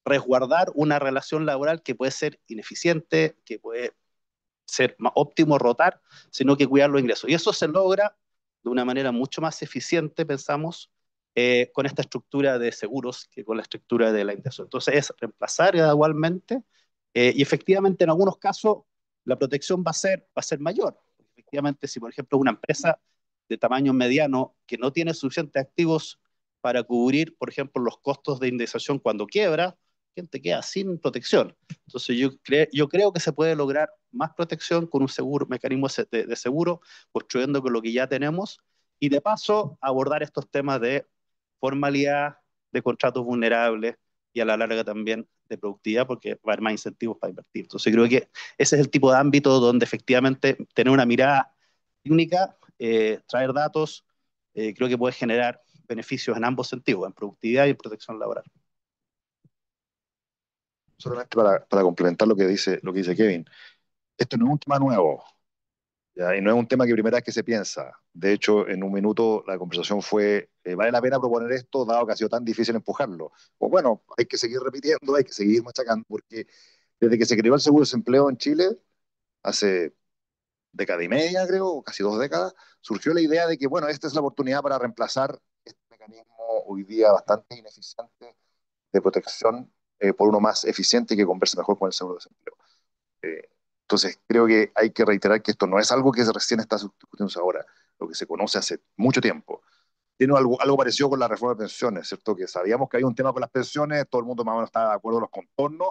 resguardar una relación laboral que puede ser ineficiente, que puede ser más óptimo rotar, sino que cuidar los ingresos. Y eso se logra de una manera mucho más eficiente, pensamos, con esta estructura de seguros que con la estructura de la indemnización. Entonces es reemplazar gradualmente, y efectivamente en algunos casos la protección va a ser mayor. Efectivamente, si por ejemplo una empresa de tamaño mediano que no tiene suficientes activos para cubrir, por ejemplo, los costos de indemnización cuando quiebra, ¿quién te queda sin protección? Entonces yo creo que se puede lograr más protección con un seguro, mecanismo de seguro, construyendo con lo que ya tenemos, y de paso abordar estos temas de formalidad, de contratos vulnerables, y a la larga también de productividad, porque va a haber más incentivos para invertir. Entonces creo que ese es el tipo de ámbito donde efectivamente tener una mirada técnica, traer datos, creo que puede generar beneficios en ambos sentidos, en productividad y en protección laboral. Solamente para complementar lo que dice Kevin, esto no es un tema nuevo, ¿ya? Y no es un tema que primera vez que se piensa. De hecho, en un minuto la conversación fue, ¿vale la pena proponer esto dado que ha sido tan difícil empujarlo? O bueno, hay que seguir repitiendo, hay que seguir machacando, porque desde que se creó el seguro de desempleo en Chile, hace década y media, creo, o casi 2 décadas, surgió la idea de que, bueno, esta es la oportunidad para reemplazar este mecanismo hoy día bastante ineficiente de protección por uno más eficiente y que converse mejor con el seguro de desempleo. Entonces, creo que hay que reiterar que esto no es algo que recién está discutiéndose ahora, lo que se conoce hace mucho tiempo. Tiene algo parecido con la reforma de pensiones, ¿cierto? Que sabíamos que había un tema con las pensiones, todo el mundo más o menos estaba de acuerdo en los contornos,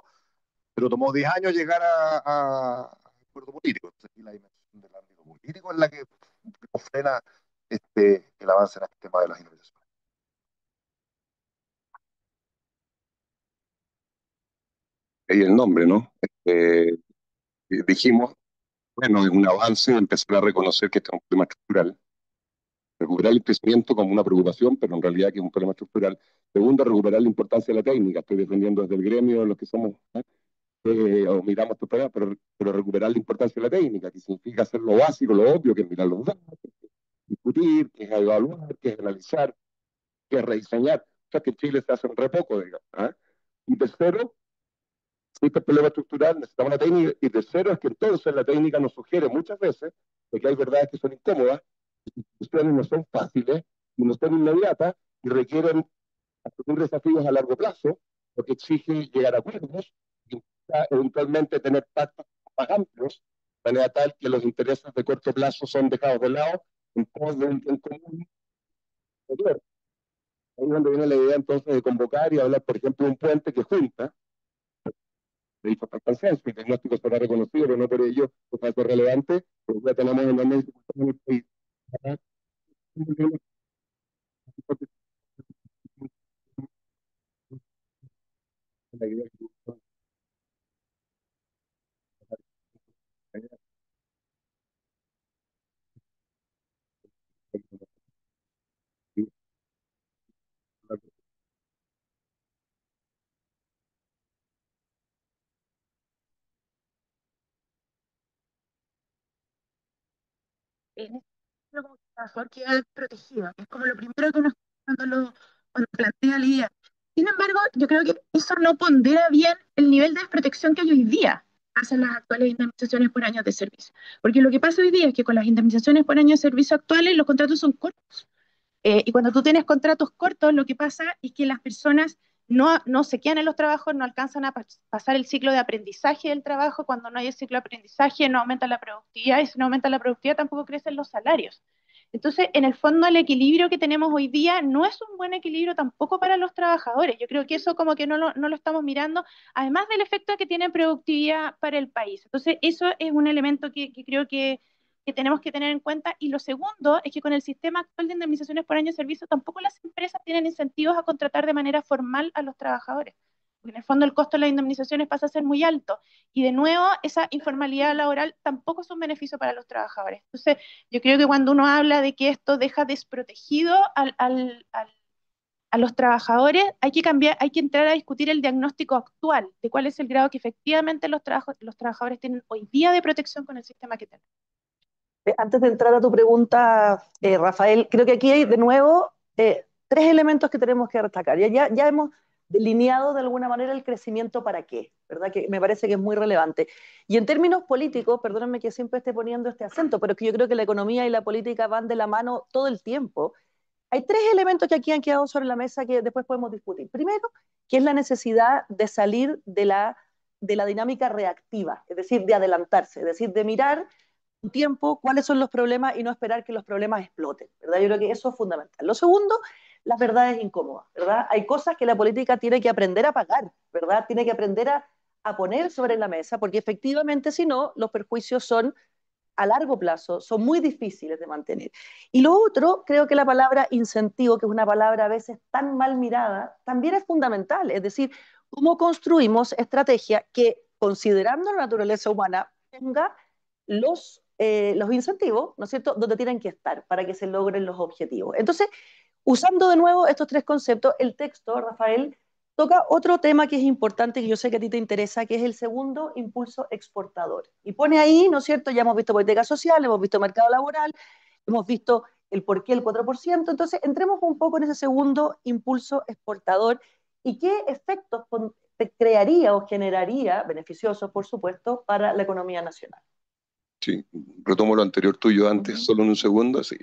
pero tomó 10 años llegar a acuerdo político. Entonces, aquí la dimensión del ámbito político es la que frena el avance en este tema de las indemnizaciones. Y el nombre, ¿no? Dijimos, bueno, es un avance empezar a reconocer que este es un problema estructural, recuperar el crecimiento como una preocupación, pero en realidad que es un problema estructural. Segundo, recuperar la importancia de la técnica. Estoy defendiendo desde el gremio los que somos, o miramos estos problemas, pero recuperar la importancia de la técnica, que significa hacer lo básico, lo obvio, que es mirar los datos, discutir, que es evaluar, que es analizar, que es rediseñar. O sea, que en Chile se hace re poco, digamos. ¿Ah? Y tercero, si este problema estructural necesitamos una técnica, y tercero es que entonces la técnica nos sugiere muchas veces, porque hay verdades que son incómodas, discusiones no son fáciles, y no son inmediatas, y requieren asumir desafíos a largo plazo, lo que exige llegar a acuerdos, y eventualmente tener pactos más amplios, de manera tal que los intereses de corto plazo son dejados de lado en pos de un bien común superior. Ahí es donde viene la idea entonces de convocar y hablar, por ejemplo, de un puente que junta de hipertensión, el diagnóstico será reconocido, pero no por ello es algo relevante, porque ya tenemos una dificultad en el país. En este sentido, como que el trabajador queda protegido. Es como lo primero que uno cuando plantea la idea. Sin embargo, yo creo que eso no pondera bien el nivel de desprotección que hay hoy día hacia las actuales indemnizaciones por años de servicio. Porque lo que pasa hoy día es que con las indemnizaciones por años de servicio actuales, los contratos son cortos. Y cuando tú tienes contratos cortos, lo que pasa es que las personas no se quedan en los trabajos, no alcanzan a pasar el ciclo de aprendizaje del trabajo. Cuando no hay el ciclo de aprendizaje, no aumenta la productividad, y si no aumenta la productividad, tampoco crecen los salarios. Entonces, en el fondo, el equilibrio que tenemos hoy día no es un buen equilibrio tampoco para los trabajadores. Yo creo que eso como que no lo estamos mirando, además del efecto que tiene en productividad para el país. Entonces, eso es un elemento que creo que tenemos que tener en cuenta. Y lo segundo es que con el sistema actual de indemnizaciones por año de servicio tampoco las empresas tienen incentivos a contratar de manera formal a los trabajadores. Porque en el fondo el costo de las indemnizaciones pasa a ser muy alto. Y de nuevo, esa informalidad laboral tampoco es un beneficio para los trabajadores. Entonces, yo creo que cuando uno habla de que esto deja desprotegido a los trabajadores, hay que cambiar, hay que entrar a discutir el diagnóstico actual de cuál es el grado que efectivamente los trabajadores tienen hoy día de protección con el sistema que tenemos. Antes de entrar a tu pregunta, Rafael, creo que aquí hay de nuevo tres elementos que tenemos que destacar. Ya hemos delineado de alguna manera el crecimiento para qué, ¿verdad? Que me parece que es muy relevante. Y en términos políticos, perdónenme que siempre esté poniendo este acento, pero es que yo creo que la economía y la política van de la mano todo el tiempo. Hay tres elementos que aquí han quedado sobre la mesa que después podemos discutir. Primero, que es la necesidad de salir de la dinámica reactiva, es decir, de adelantarse, es decir, de mirar un tiempo cuáles son los problemas y no esperar que los problemas exploten, ¿verdad? Yo creo que eso es fundamental. Lo segundo, las verdades incómodas, ¿verdad? Hay cosas que la política tiene que aprender a pagar, ¿verdad? Tiene que aprender a poner sobre la mesa, porque efectivamente, si no, los perjuicios son a largo plazo, son muy difíciles de mantener. Y lo otro, creo que la palabra incentivo, que es una palabra a veces tan mal mirada, también es fundamental. Es decir, cómo construimos estrategia que, considerando la naturaleza humana, tenga los incentivos, ¿no es cierto?, donde tienen que estar para que se logren los objetivos. Entonces, usando de nuevo estos tres conceptos, el texto, Rafael, toca otro tema que es importante, que yo sé que a ti te interesa, que es el segundo impulso exportador. Y pone ahí, ¿no es cierto? Ya hemos visto política social, hemos visto mercado laboral, hemos visto el por qué el 4%. Entonces, entremos un poco en ese segundo impulso exportador y qué efectos crearía o generaría, beneficiosos, por supuesto, para la economía nacional. Sí, retomo lo anterior tuyo antes, solo en un segundo. Sí,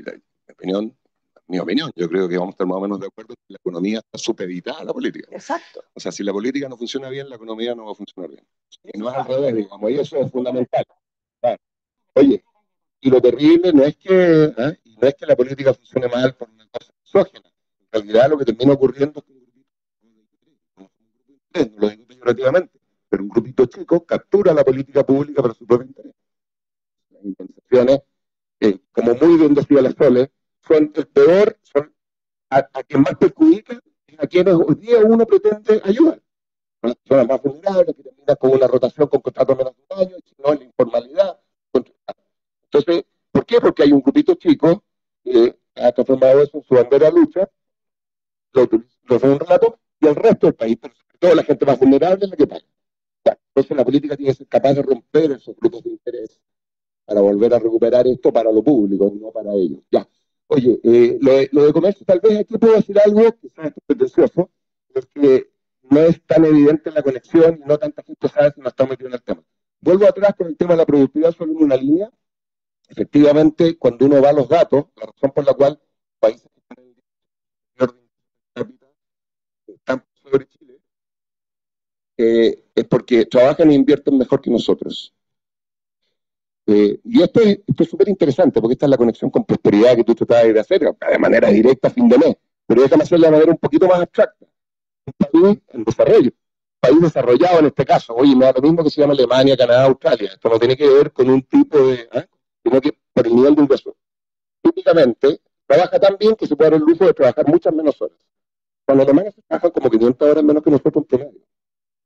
mi opinión, yo creo que vamos a estar más o menos de acuerdo que la economía está supeditada a la política. Exacto. O sea, si la política no funciona bien, la economía no va a funcionar bien. Y no es al revés, digamos, y eso es fundamental. Claro. Oye, y lo terrible no es que, no es que la política funcione mal por una cosa exógena. En realidad lo que termina ocurriendo es que no lo digo peyorativamente, pero un grupito chico captura la política pública para su propio interés. Las intenciones, como muy bien decía la Sole, son el peor, son a quien más perjudica, a quienes hoy día uno pretende ayudar. Las personas más vulnerables, que terminan con una rotación con contratos menos de un año, sino en la informalidad. Entonces, ¿por qué? Porque hay un grupito chico que ha transformado eso en su bandera de lucha, lo fue un rato, y el resto del país, pero sobre todo la gente más vulnerable es la que paga. Entonces la política tiene que ser capaz de romper esos grupos de interés para volver a recuperar esto para lo público, no para ellos. Ya. Oye, lo de comercio, tal vez aquí puedo decir algo que sea pretencioso, porque no es tan evidente la conexión y no tanta gente sabe si no está metido en el tema. Vuelvo atrás con el tema de la productividad solo en una línea. Efectivamente, cuando uno va a los datos, la razón por la cual países que están en el orden capital están sobre Chile es porque trabajan e invierten mejor que nosotros. Y esto es súper interesante, porque esta es la conexión con prosperidad que tú tratabas de hacer, de manera directa a fin de mes, pero déjame hacerla de manera un poquito más abstracta. Un país en desarrollo, país desarrollado en este caso, oye, me da lo mismo que se llama Alemania, Canadá, Australia, esto no tiene que ver con un tipo de, sino que por el nivel de ingreso. Típicamente, trabaja tan bien que se puede dar el lujo de trabajar muchas menos horas. Cuando los alemanes trabajan como 500 horas menos que nosotros en promedio.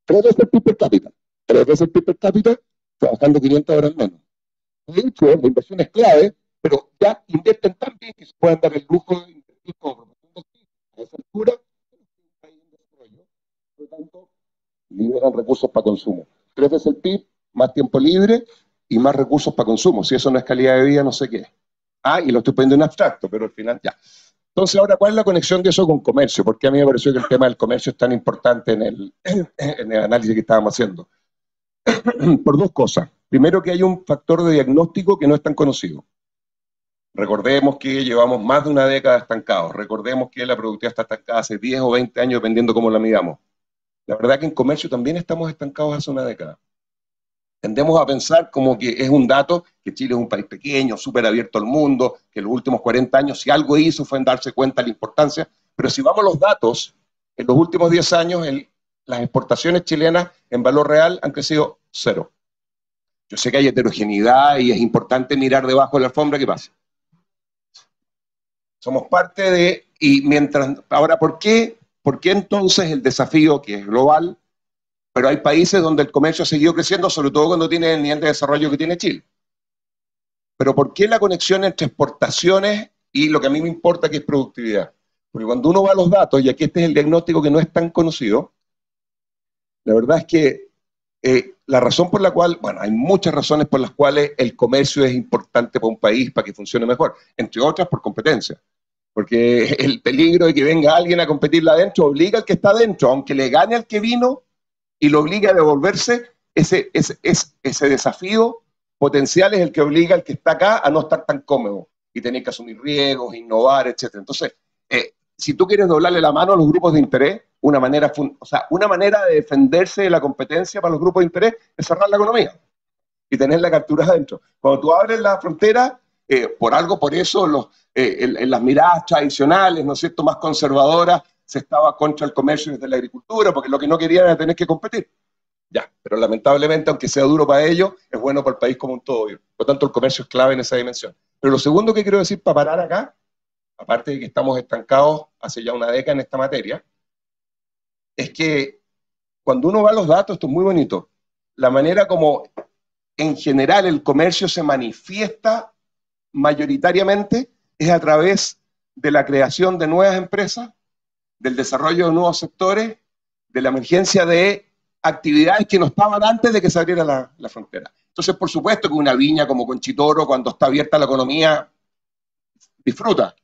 3 veces el PIB per cápita, 3 veces el PIB per cápita, trabajando 500 horas menos. De hecho, la inversión es clave, pero ya invierten tan bien que se pueden dar el lujo de invertir como proporción del PIB a esa altura, por lo tanto, liberan recursos para consumo. 3 veces el PIB, más tiempo libre y más recursos para consumo. Si eso no es calidad de vida, no sé qué. Y lo estoy poniendo en abstracto, pero al final ya. Entonces, ahora, ¿cuál es la conexión de eso con comercio? Porque a mí me pareció que el tema del comercio es tan importante en el análisis que estábamos haciendo. Por dos cosas. Primero, que hay un factor de diagnóstico que no es tan conocido. Recordemos que llevamos más de una década estancados. Recordemos que la productividad está estancada hace 10 o 20 años, dependiendo cómo la midamos. La verdad que en comercio también estamos estancados hace una década. Tendemos a pensar como que es un dato, que Chile es un país pequeño, súper abierto al mundo, que en los últimos 40 años si algo hizo fue en darse cuenta de la importancia, pero si vamos a los datos, en los últimos 10 años las exportaciones chilenas en valor real han crecido 0. Yo sé que hay heterogeneidad y es importante mirar debajo de la alfombra qué pasa. Somos parte de, y mientras, ahora, ¿por qué entonces el desafío que es global? Pero hay países donde el comercio ha seguido creciendo, sobre todo cuando tiene el nivel de desarrollo que tiene Chile. Pero ¿por qué la conexión entre exportaciones y lo que a mí me importa, que es productividad? Porque cuando uno va a los datos, y aquí este es el diagnóstico que no es tan conocido, la verdad es que la razón por la cual, bueno, hay muchas razones por las cuales el comercio es importante para un país, para que funcione mejor, entre otras por competencia. Porque el peligro de que venga alguien a competirle adentro obliga al que está adentro, aunque le gane al que vino, y lo obliga a devolverse, ese desafío potencial es el que obliga al que está acá a no estar tan cómodo y tener que asumir riesgos, innovar, etc. Entonces, si tú quieres doblarle la mano a los grupos de interés, una manera de defenderse de la competencia para los grupos de interés es cerrar la economía. y tenerla capturada adentro. Cuando tú abres la frontera, por eso en las miradas tradicionales, ¿no es cierto?, más conservadoras, se estaba contra el comercio desde la agricultura, porque lo que no querían era tener que competir. Ya, pero lamentablemente, aunque sea duro para ellos, es bueno para el país como un todo. Por lo tanto, el comercio es clave en esa dimensión. Pero lo segundo que quiero decir para parar acá, aparte de que estamos estancados hace ya una década en esta materia, es que cuando uno va a los datos, esto es muy bonito, la manera como en general el comercio se manifiesta mayoritariamente es a través de la creación de nuevas empresas, del desarrollo de nuevos sectores, de la emergencia de actividades que no estaban antes de que se abriera la frontera. Entonces, por supuesto que una viña como Conchitoro, cuando está abierta la economía, disfruta,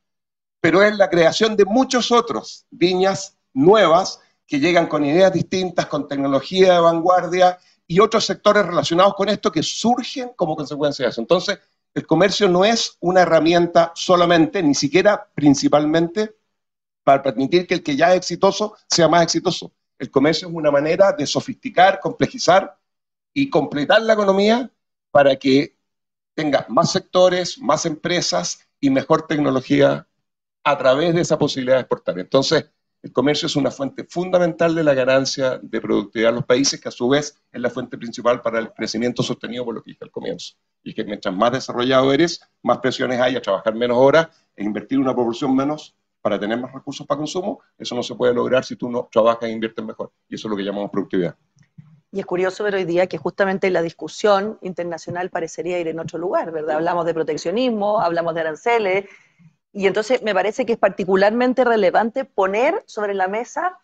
pero es la creación de muchos otros viñas nuevas que llegan con ideas distintas, con tecnología de vanguardia y otros sectores relacionados con esto que surgen como consecuencia de eso. Entonces, el comercio no es una herramienta solamente, ni siquiera principalmente, para permitir que el que ya es exitoso sea más exitoso. El comercio es una manera de sofisticar, complejizar y completar la economía para que tenga más sectores, más empresas y mejor tecnología a través de esa posibilidad de exportar. Entonces, el comercio es una fuente fundamental de la ganancia de productividad en los países, que a su vez es la fuente principal para el crecimiento sostenido, por lo que dije al comienzo. Y que mientras más desarrollado eres, más presiones hay a trabajar menos horas e invertir una proporción menos para tener más recursos para consumo. Eso no se puede lograr si tú no trabajas e inviertes mejor. Y eso es lo que llamamos productividad. Y es curioso ver hoy día que justamente la discusión internacional parecería ir en otro lugar, ¿verdad? Hablamos de proteccionismo, hablamos de aranceles, y entonces me parece que es particularmente relevante poner sobre la mesa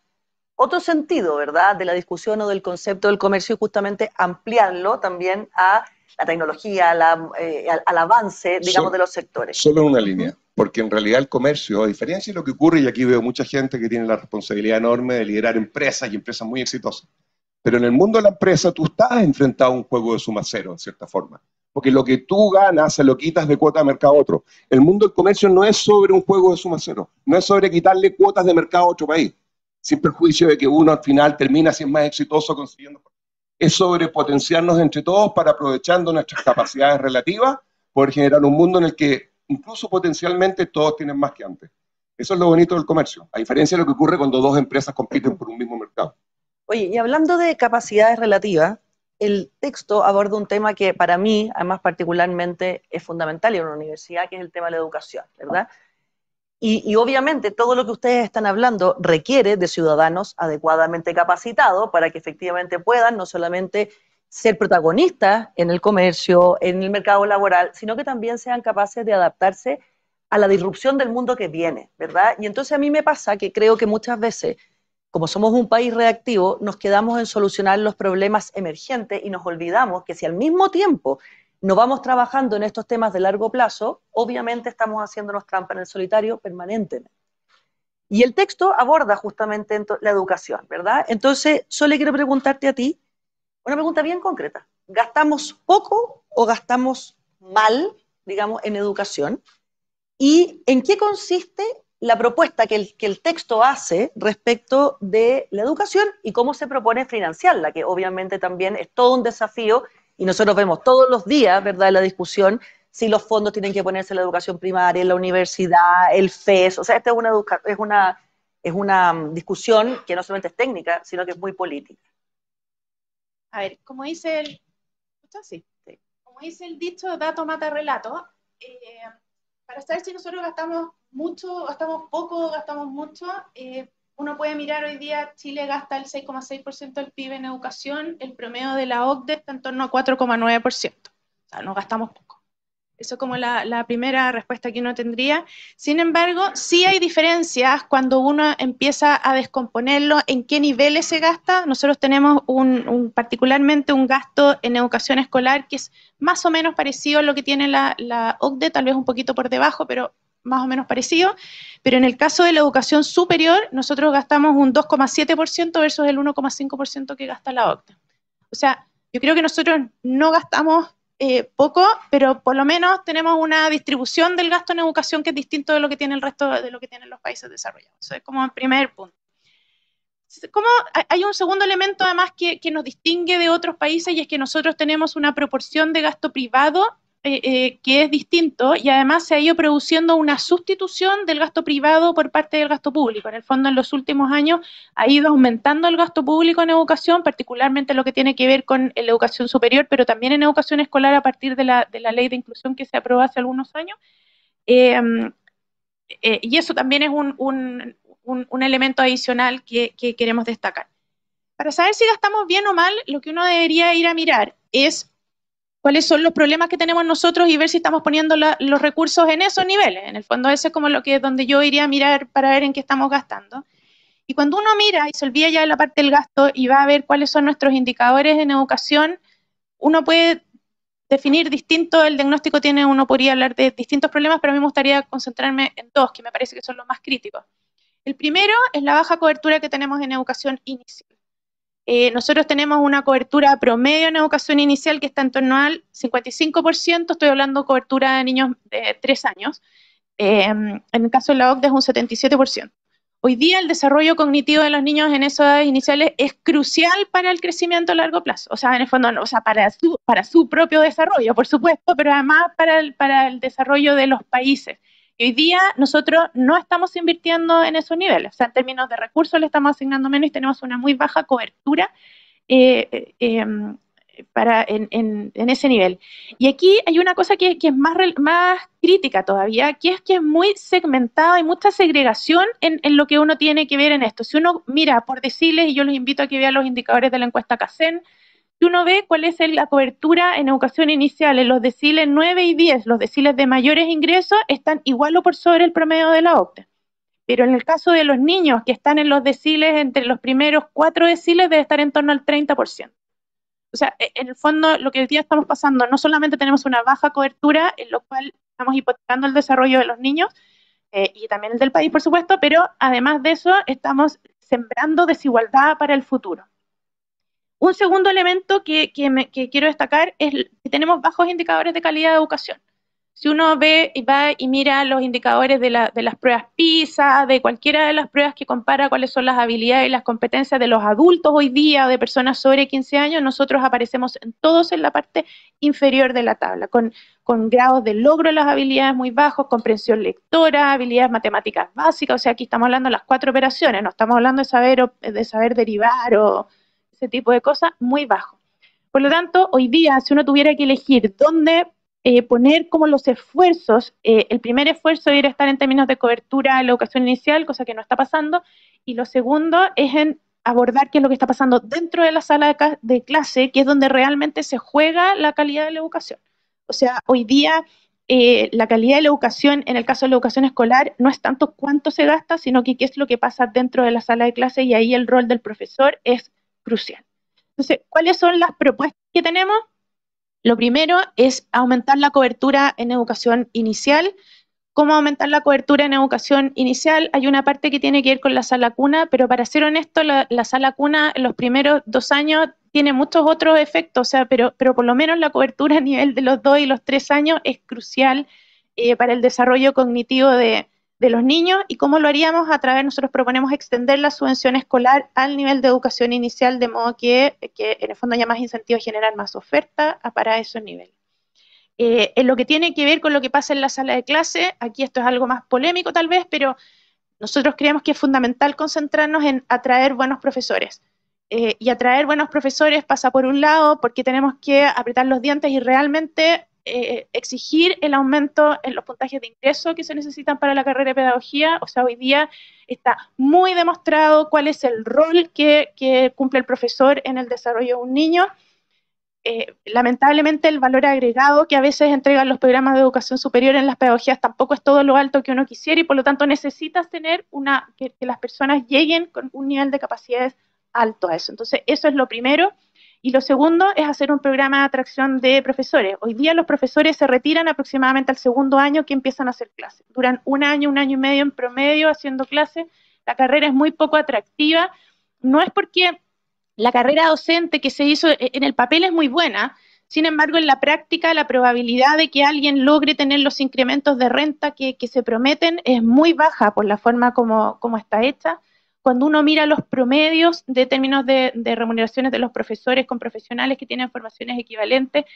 otro sentido, ¿verdad?, de la discusión o del concepto del comercio y justamente ampliarlo también a la tecnología, al avance, digamos, de los sectores. Solo en una línea, porque en realidad el comercio, a diferencia de lo que ocurre, y aquí veo mucha gente que tiene la responsabilidad enorme de liderar empresas y empresas muy exitosas, pero en el mundo de la empresa tú estás enfrentado a un juego de suma cero, en cierta forma, porque lo que tú ganas se lo quitas de cuota de mercado a otro. El mundo del comercio no es sobre un juego de suma cero, no es sobre quitarle cuotas de mercado a otro país, sin perjuicio de que uno al final termina siendo más exitoso consiguiendo. Es sobre potenciarnos entre todos para, aprovechando nuestras capacidades relativas, poder generar un mundo en el que incluso potencialmente todos tienen más que antes. Eso es lo bonito del comercio, a diferencia de lo que ocurre cuando dos empresas compiten por un mismo mercado. Oye, y hablando de capacidades relativas, el texto aborda un tema que para mí, además particularmente, es fundamental en una universidad, que es el tema de la educación, ¿verdad? Y obviamente todo lo que ustedes están hablando requiere de ciudadanos adecuadamente capacitados para que efectivamente puedan no solamente ser protagonistas en el comercio, en el mercado laboral, sino que también sean capaces de adaptarse a la disrupción del mundo que viene, ¿verdad? Y entonces a mí me pasa que creo que muchas veces, como somos un país reactivo, nos quedamos en solucionar los problemas emergentes y nos olvidamos que si al mismo tiempo no vamos trabajando en estos temas de largo plazo, obviamente estamos haciéndonos trampa en el solitario permanentemente. Y el texto aborda justamente la educación, ¿verdad? Entonces, solo quiero preguntarte a ti una pregunta bien concreta. ¿Gastamos poco o gastamos mal, digamos, en educación? ¿Y en qué consiste la propuesta que el texto hace respecto de la educación y cómo se propone financiarla, que obviamente también es todo un desafío y nosotros vemos todos los días, ¿verdad?, la discusión si los fondos tienen que ponerse en la educación primaria, en la universidad, el FES, o sea, esta es una discusión que no solamente es técnica, sino que es muy política. A ver, como dice el... Sí. Como dice el dicho, dato mata relato. Para saber si nosotros gastamos mucho, gastamos poco, gastamos mucho, uno puede mirar hoy día, Chile gasta el 6,6% del PIB en educación, el promedio de la OCDE está en torno a 4,9%. O sea, no gastamos poco. Eso es como la primera respuesta que uno tendría. Sin embargo, sí hay diferencias cuando uno empieza a descomponerlo, en qué niveles se gasta. Nosotros tenemos particularmente un gasto en educación escolar que es más o menos parecido a lo que tiene la OCDE, tal vez un poquito por debajo, pero más o menos parecido. Pero en el caso de la educación superior, nosotros gastamos un 2,7% versus el 1,5% que gasta la OCDE. O sea, yo creo que nosotros no gastamos poco, pero por lo menos tenemos una distribución del gasto en educación que es distinto de lo que tiene el resto de lo que tienen los países desarrollados. Eso es como el primer punto. hay un segundo elemento además que nos distingue de otros países, y es que nosotros tenemos una proporción de gasto privado que es distinto, y además se ha ido produciendo una sustitución del gasto privado por parte del gasto público. En el fondo, en los últimos años ha ido aumentando el gasto público en educación, particularmente lo que tiene que ver con la educación superior, pero también en educación escolar a partir de la ley de inclusión que se aprobó hace algunos años. Y eso también es un elemento adicional que queremos destacar. Para saber si gastamos bien o mal, lo que uno debería ir a mirar es cuáles son los problemas que tenemos nosotros y ver si estamos poniendo los recursos en esos niveles. En el fondo, ese es como donde yo iría a mirar para ver en qué estamos gastando. Y cuando uno mira y se olvida ya de la parte del gasto y va a ver cuáles son nuestros indicadores en educación, uno puede definir distinto el diagnóstico. Uno podría hablar de distintos problemas, pero a mí me gustaría concentrarme en dos, que me parece que son los más críticos. El primero es la baja cobertura que tenemos en educación inicial. Nosotros tenemos una cobertura promedio en educación inicial que está en torno al 55%, estoy hablando de cobertura de niños de 3 años, en el caso de la OCDE es un 77%. Hoy día el desarrollo cognitivo de los niños en esas edades iniciales es crucial para el crecimiento a largo plazo, o sea, en el fondo, para su propio desarrollo, por supuesto, pero además para el desarrollo de los países. Y hoy día nosotros no estamos invirtiendo en esos niveles, o sea, en términos de recursos le estamos asignando menos y tenemos una muy baja cobertura en ese nivel. Y aquí hay una cosa que es más crítica todavía, que es muy segmentada, hay mucha segregación en lo que uno tiene que ver en esto. Si uno mira por deciles, y yo los invito a que vean los indicadores de la encuesta CACEN, si uno ve cuál es la cobertura en educación inicial, en los deciles 9 y 10, los deciles de mayores ingresos están igual o por sobre el promedio de la OCDE. Pero en el caso de los niños que están en los deciles, entre los primeros 4 deciles, debe estar en torno al 30%. O sea, en el fondo, lo que hoy día estamos pasando, no solamente tenemos una baja cobertura, en lo cual estamos hipotecando el desarrollo de los niños, y también el del país, por supuesto, pero además de eso, estamos sembrando desigualdad para el futuro. Un segundo elemento que quiero destacar es que tenemos bajos indicadores de calidad de educación. Si uno va y mira los indicadores de las pruebas PISA, de cualquiera de las pruebas que compara cuáles son las habilidades y las competencias de los adultos hoy día o de personas sobre 15 años, nosotros aparecemos todos en la parte inferior de la tabla, con grados de logro de las habilidades muy bajos, comprensión lectora, habilidades matemáticas básicas, o sea, aquí estamos hablando de las 4 operaciones, no estamos hablando de saber derivar o ese tipo de cosas, muy bajo. Por lo tanto, hoy día, si uno tuviera que elegir dónde poner como los esfuerzos, el primer esfuerzo debería estar en términos de cobertura en la educación inicial, cosa que no está pasando, y lo segundo es en abordar qué es lo que está pasando dentro de la sala de clase, que es donde realmente se juega la calidad de la educación. O sea, hoy día la calidad de la educación, en el caso de la educación escolar, no es tanto cuánto se gasta, sino que qué es lo que pasa dentro de la sala de clase, y ahí el rol del profesor es crucial. Entonces, ¿cuáles son las propuestas que tenemos? Lo primero es aumentar la cobertura en educación inicial. ¿Cómo aumentar la cobertura en educación inicial? Hay una parte que tiene que ver con la sala cuna, pero para ser honesto, la sala cuna en los primeros 2 años tiene muchos otros efectos, o sea, pero por lo menos la cobertura a nivel de los 2 y los 3 años es crucial para el desarrollo cognitivo de los niños. ¿Y cómo lo haríamos? Nosotros proponemos extender la subvención escolar al nivel de educación inicial, de modo que en el fondo haya más incentivo a generar más oferta para esos niveles. En lo que tiene que ver con lo que pasa en la sala de clase, aquí esto es algo más polémico tal vez, pero nosotros creemos que es fundamental concentrarnos en atraer buenos profesores. Y atraer buenos profesores pasa por un lado porque tenemos que apretar los dientes y realmente exigir el aumento en los puntajes de ingreso que se necesitan para la carrera de pedagogía. O sea, hoy día está muy demostrado cuál es el rol que cumple el profesor en el desarrollo de un niño. Lamentablemente el valor agregado que a veces entregan los programas de educación superior en las pedagogías tampoco es todo lo alto que uno quisiera, y por lo tanto necesitas tener que las personas lleguen con un nivel de capacidades alto a eso. Entonces eso es lo primero. Y lo segundo es hacer un programa de atracción de profesores. Hoy día los profesores se retiran aproximadamente al 2.º año que empiezan a hacer clases. Duran 1 año, 1 año y medio en promedio haciendo clases. La carrera es muy poco atractiva. No es porque la carrera docente que se hizo en el papel es muy buena, sin embargo, en la práctica la probabilidad de que alguien logre tener los incrementos de renta que se prometen es muy baja por la forma como está hecha. cuando uno mira los promedios de términos de remuneraciones de los profesores con profesionales que tienen formaciones equivalentes,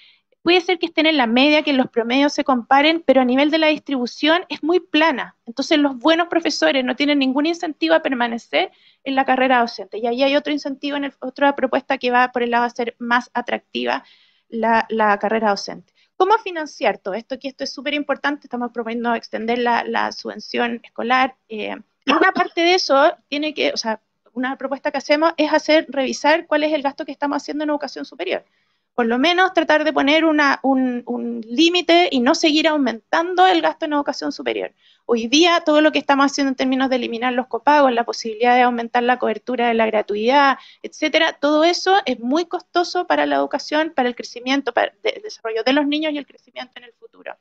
puede ser que estén en la media, que los promedios se comparen, pero a nivel de la distribución es muy plana. Entonces los buenos profesores no tienen ningún incentivo a permanecer en la carrera docente. Y ahí hay otro incentivo, otra propuesta que va por el lado de hacer más atractiva la carrera docente. ¿Cómo financiar todo esto? Que esto es súper importante, estamos proponiendo extender la subvención escolar. Y una parte de eso tiene que, o sea, una propuesta que hacemos es revisar cuál es el gasto que estamos haciendo en educación superior. Por lo menos tratar de poner un límite y no seguir aumentando el gasto en educación superior. Hoy día todo lo que estamos haciendo en términos de eliminar los copagos, la posibilidad de aumentar la cobertura de la gratuidad, etcétera, todo eso es muy costoso para la educación, para el crecimiento, para el desarrollo de los niños y el crecimiento en el futuro.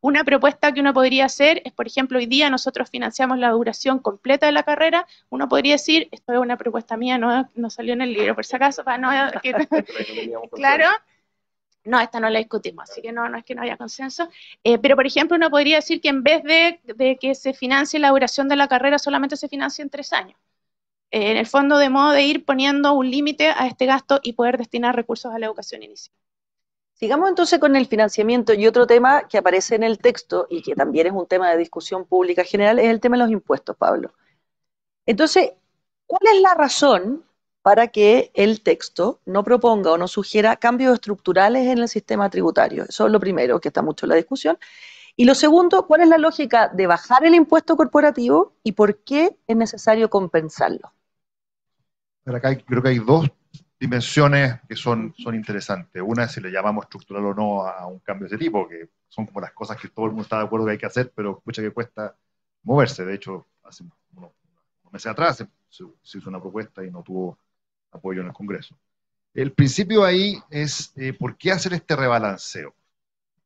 Una propuesta que uno podría hacer es, por ejemplo, hoy día nosotros financiamos la duración completa de la carrera. Uno podría decir, esto es una propuesta mía, no salió en el libro, por si acaso, para no... Claro, no, esta no la discutimos, así que no es que no haya consenso. Pero, por ejemplo, uno podría decir que en vez de que se financie la duración de la carrera, solamente se financie en 3 años. En el fondo, de modo de ir poniendo un límite a este gasto y poder destinar recursos a la educación inicial. Sigamos entonces con el financiamiento, y otro tema que aparece en el texto y que también es un tema de discusión pública general es el tema de los impuestos, Pablo. Entonces, ¿cuál es la razón para que el texto no proponga o no sugiera cambios estructurales en el sistema tributario? Eso es lo primero, que está mucho en la discusión. Y lo segundo, ¿cuál es la lógica de bajar el impuesto corporativo y por qué es necesario compensarlo? Pero acá creo que hay dos dimensiones que son interesantes. Una es si le llamamos estructural o no a un cambio de ese tipo, que son como las cosas que todo el mundo está de acuerdo que hay que hacer, pero escucha que cuesta moverse. De hecho, hace unos meses atrás se hizo una propuesta y no tuvo apoyo en el Congreso. El principio ahí es, ¿por qué hacer este rebalanceo?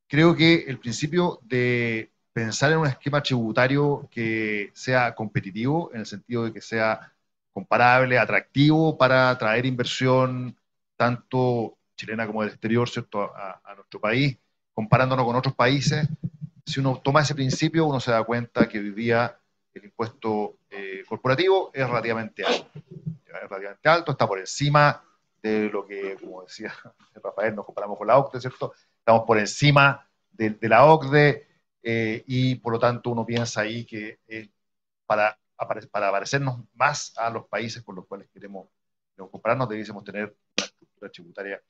Creo que el principio de pensar en un esquema tributario que sea competitivo, en el sentido de que sea comparable, atractivo para atraer inversión, tanto chilena como del exterior, ¿cierto?, a nuestro país, comparándonos con otros países. Si uno toma ese principio, uno se da cuenta que hoy día el impuesto corporativo es relativamente alto. Es relativamente alto, está por encima de lo que, como decía Rafael, nos comparamos con la OCDE, ¿cierto? Estamos por encima de la OCDE y por lo tanto uno piensa ahí que para parecernos más a los países con los cuales queremos compararnos, debiésemos tener una estructura tributaria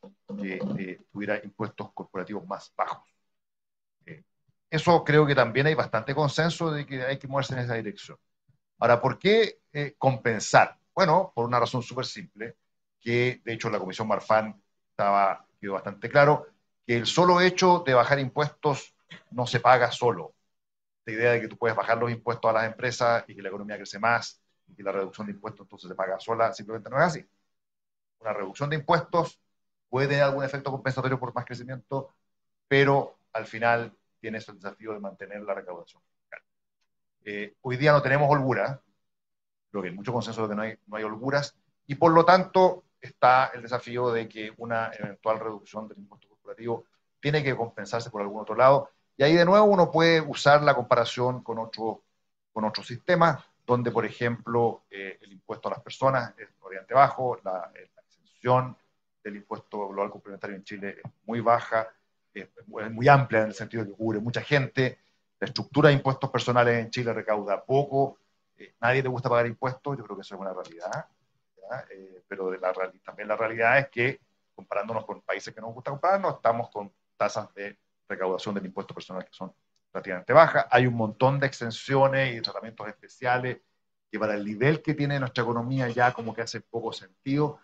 que tuviera impuestos corporativos más bajos. Eso creo que también hay bastante consenso de que hay que moverse en esa dirección. Ahora, ¿por qué compensar? Bueno, por una razón súper simple, que de hecho la Comisión Marfan quedó bastante claro, que el solo hecho de bajar impuestos no se paga solo. La idea de que tú puedes bajar los impuestos a las empresas y que la economía crece más y que la reducción de impuestos entonces se paga sola, simplemente no es así. Una reducción de impuestos puede tener algún efecto compensatorio por más crecimiento, pero al final tienes el desafío de mantener la recaudación fiscal. Hoy día no tenemos holgura, creo que hay mucho consenso de que no hay holguras, y por lo tanto está el desafío de que una eventual reducción del impuesto corporativo tiene que compensarse por algún otro lado, y ahí de nuevo uno puede usar la comparación con otros sistemas, donde por ejemplo el impuesto a las personas es relativamente bajo, la exención del impuesto global complementario en Chile es muy baja, es muy amplia en el sentido de que cubre mucha gente, la estructura de impuestos personales en Chile recauda poco, nadie le gusta pagar impuestos, yo creo que eso es una realidad, pero también la realidad es que comparándonos con países que nos gusta compararnos, estamos con tasas de recaudación del impuesto personal que son relativamente bajas. Hay un montón de exenciones y tratamientos especiales que para el nivel que tiene nuestra economía ya como que hace poco sentido.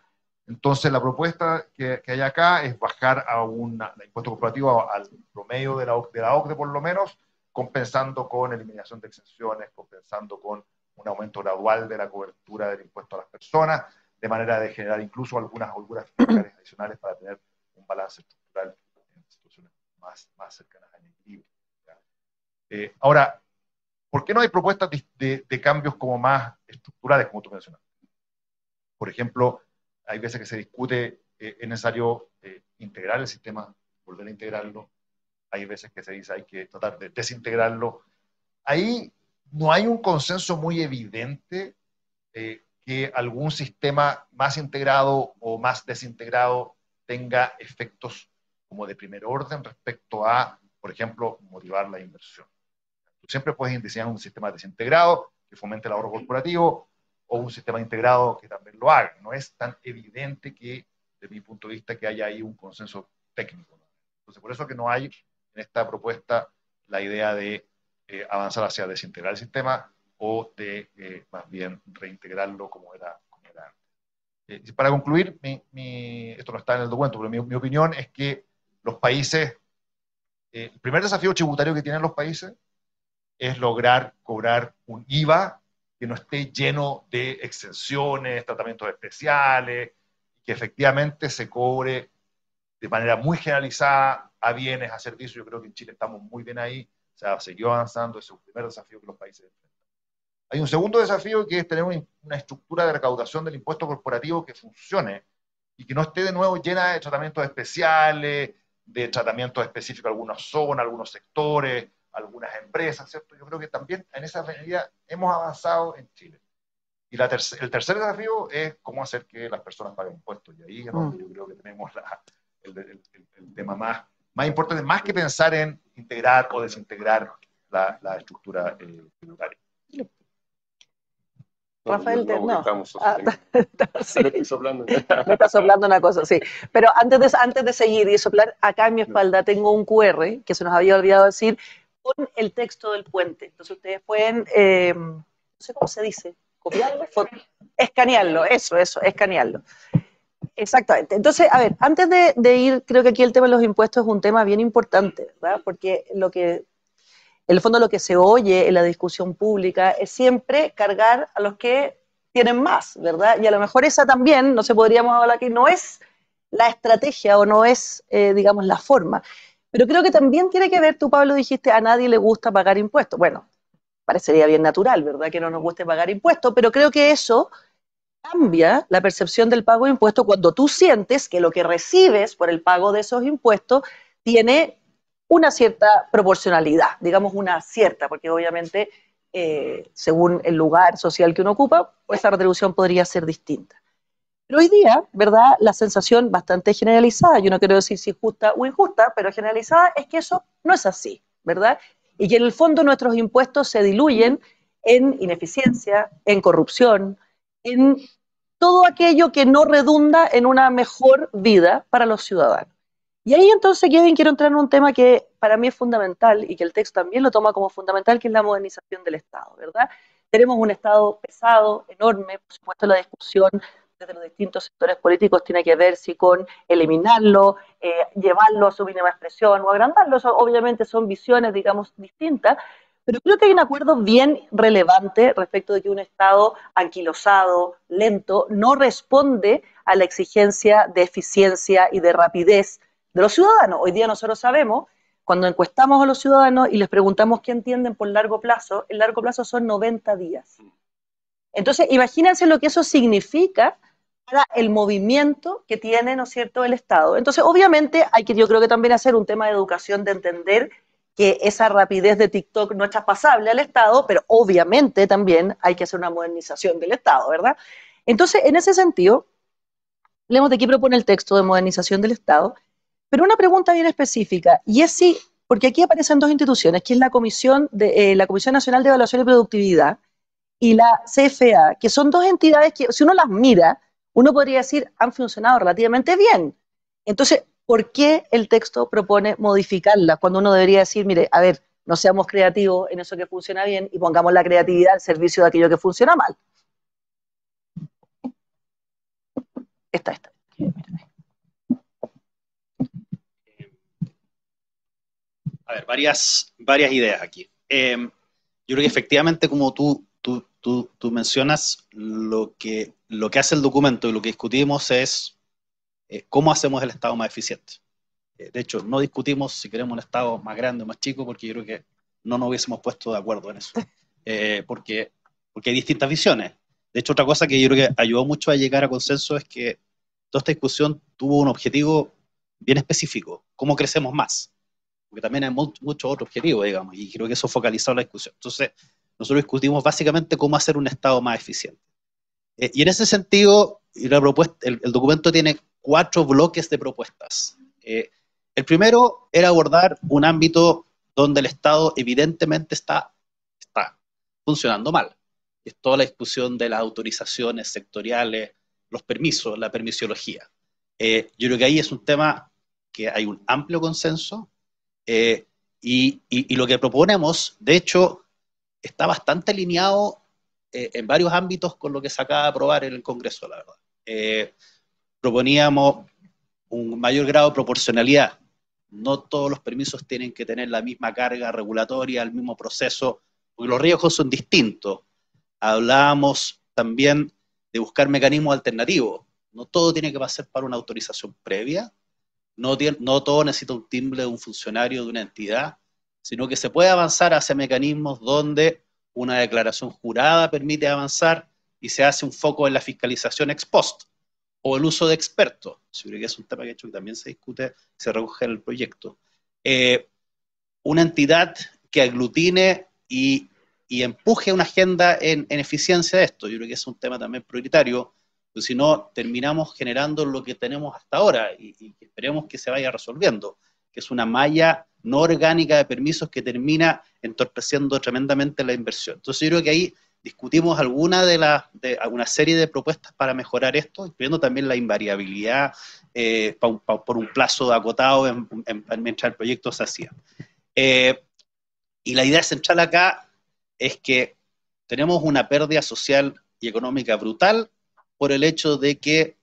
Entonces la propuesta que hay acá es bajar el impuesto corporativo al promedio de la OCDE por lo menos, compensando con eliminación de exenciones, compensando con un aumento gradual de la cobertura del impuesto a las personas, de manera de generar incluso algunas holguras fiscales adicionales para tener un balance estructural en situaciones más cercanas al equilibrio. Ahora, ¿por qué no hay propuestas de cambios como más estructurales, como tú mencionas? Por ejemplo, hay veces que se discute, es necesario integrar el sistema, volver a integrarlo. Hay veces que se dice hay que tratar de desintegrarlo. Ahí no hay un consenso muy evidente que algún sistema más integrado o más desintegrado tenga efectos como de primer orden respecto a, por ejemplo, motivar la inversión. Tú siempre puedes diseñar un sistema desintegrado que fomente el ahorro corporativo o un sistema integrado que también lo haga. No es tan evidente que, desde mi punto de vista, que haya ahí un consenso técnico, ¿no? Entonces, por eso que no hay en esta propuesta la idea de avanzar hacia desintegrar el sistema o de más bien reintegrarlo como era antes. Para concluir, esto no está en el documento, pero mi opinión es que los países, el primer desafío tributario que tienen los países es lograr cobrar un IVA que no esté lleno de exenciones, tratamientos especiales, que efectivamente se cobre de manera muy generalizada a bienes, a servicios. Yo creo que en Chile estamos muy bien ahí, o sea, siguió avanzando, ese es un primer desafío que los países enfrentan. Hay un segundo desafío que es tener una estructura de recaudación del impuesto corporativo que funcione y que no esté de nuevo llena de tratamientos especiales, de tratamientos específicos a algunas zonas, algunos sectores, algunas empresas, ¿cierto? Yo creo que también en esa medida hemos avanzado en Chile. Y el tercer desafío es cómo hacer que las personas paguen impuestos. Y ahí es donde yo creo que tenemos el tema más importante, más que pensar en integrar o desintegrar la estructura tributaria. Rafael, no. Sí. Me estoy soplando. Me está soplando una cosa, sí. Pero antes de seguir y soplar, acá en mi espalda tengo un QR que se nos había olvidado decir con el texto del puente. Entonces ustedes pueden, no sé cómo se dice, copiarlo, escanearlo, eso, escanearlo. Exactamente. Entonces, a ver, antes de ir, creo que aquí el tema de los impuestos es un tema bien importante, ¿verdad? Porque en el fondo lo que se oye en la discusión pública es siempre cargar a los que tienen más, ¿verdad? Y a lo mejor esa también, no se podríamos hablar aquí, no es la estrategia o no es, digamos, la forma. Pero creo que también tiene que ver, tú, Pablo, dijiste, a nadie le gusta pagar impuestos. Bueno, parecería bien natural, ¿verdad? Que no nos guste pagar impuestos, pero creo que eso cambia la percepción del pago de impuestos cuando tú sientes que lo que recibes por el pago de esos impuestos tiene una cierta proporcionalidad, digamos una cierta, porque obviamente según el lugar social que uno ocupa, pues esa retribución podría ser distinta. Pero hoy día, ¿verdad? La sensación bastante generalizada, yo no quiero decir si justa o injusta, pero generalizada es que eso no es así, ¿verdad? Y que en el fondo nuestros impuestos se diluyen en ineficiencia, en corrupción, en todo aquello que no redunda en una mejor vida para los ciudadanos. Y ahí entonces, Kevin, quiero entrar en un tema que para mí es fundamental y que el texto también lo toma como fundamental, que es la modernización del Estado, ¿verdad? Tenemos un Estado pesado, enorme, por supuesto la discusión desde los distintos sectores políticos tiene que ver si con eliminarlo, llevarlo a su mínima expresión o agrandarlo. Eso obviamente son visiones, digamos, distintas, pero creo que hay un acuerdo bien relevante respecto de que un Estado anquilosado, lento, no responde a la exigencia de eficiencia y de rapidez de los ciudadanos. Hoy día nosotros sabemos, cuando encuestamos a los ciudadanos y les preguntamos qué entienden por largo plazo, el largo plazo son 90 días. Entonces, imagínense lo que eso significa para el movimiento que tiene, ¿no es cierto?, el Estado. Entonces, obviamente, hay que, yo creo que también hacer un tema de educación, de entender que esa rapidez de TikTok no es traspasable al Estado, pero obviamente también hay que hacer una modernización del Estado, ¿verdad? Entonces, en ese sentido, leemos de qué propone el texto de modernización del Estado, pero una pregunta bien específica, y es si, porque aquí aparecen dos instituciones, que es la Comisión Nacional de Evaluación y Productividad y la CFA, que son dos entidades que, si uno las mira, uno podría decir han funcionado relativamente bien. Entonces, ¿por qué el texto propone modificarlas cuando uno debería decir, mire, a ver, no seamos creativos en eso que funciona bien y pongamos la creatividad al servicio de aquello que funciona mal? Esta. A ver, varias ideas aquí. Yo creo que efectivamente, como tú mencionas, lo que hace el documento y lo que discutimos es cómo hacemos el Estado más eficiente. De hecho, no discutimos si queremos un Estado más grande o más chico, porque yo creo que no nos hubiésemos puesto de acuerdo en eso, porque hay distintas visiones. De hecho, otra cosa que yo creo que ayudó mucho a llegar a consenso es que toda esta discusión tuvo un objetivo bien específico: cómo crecemos más, porque también hay muchos otros objetivos, digamos, y creo que eso focalizó la discusión. Entonces, nosotros discutimos básicamente cómo hacer un Estado más eficiente. Y en ese sentido, el documento tiene 4 bloques de propuestas. El primero era abordar un ámbito donde el Estado evidentemente está funcionando mal. Es toda la discusión de las autorizaciones sectoriales, los permisos, la permisología. Yo creo que ahí es un tema que hay un amplio consenso, y lo que proponemos, de hecho, está bastante alineado en varios ámbitos con lo que se acaba de aprobar en el Congreso, la verdad. Proponíamos un mayor grado de proporcionalidad. No todos los permisos tienen que tener la misma carga regulatoria, el mismo proceso, porque los riesgos son distintos. Hablábamos también de buscar mecanismos alternativos. No todo tiene que pasar por una autorización previa, no todo necesita un timbre de un funcionario de una entidad, sino que se puede avanzar hacia mecanismos donde una declaración jurada permite avanzar y se hace un foco en la fiscalización ex post, o el uso de expertos. Yo creo que es un tema que también se discute, se recoge en el proyecto. Una entidad que aglutine y empuje una agenda en eficiencia de esto. Yo creo que es un tema también prioritario, porque si no, terminamos generando lo que tenemos hasta ahora y esperemos que se vaya resolviendo, que es una malla no orgánica de permisos que termina entorpeciendo tremendamente la inversión. Entonces yo creo que ahí discutimos alguna serie de propuestas para mejorar esto, incluyendo también la invariabilidad por un plazo acotado mientras el proyecto se hacía. Y la idea central acá es que tenemos una pérdida social y económica brutal por el hecho de que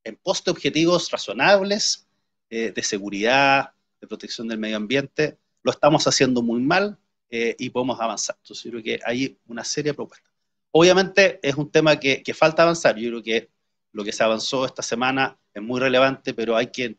en pos de objetivos razonables de seguridad, de protección del medio ambiente, lo estamos haciendo muy mal y podemos avanzar. Entonces yo creo que hay una serie de propuestas. Obviamente es un tema que falta avanzar. Yo creo que lo que se avanzó esta semana es muy relevante, pero hay que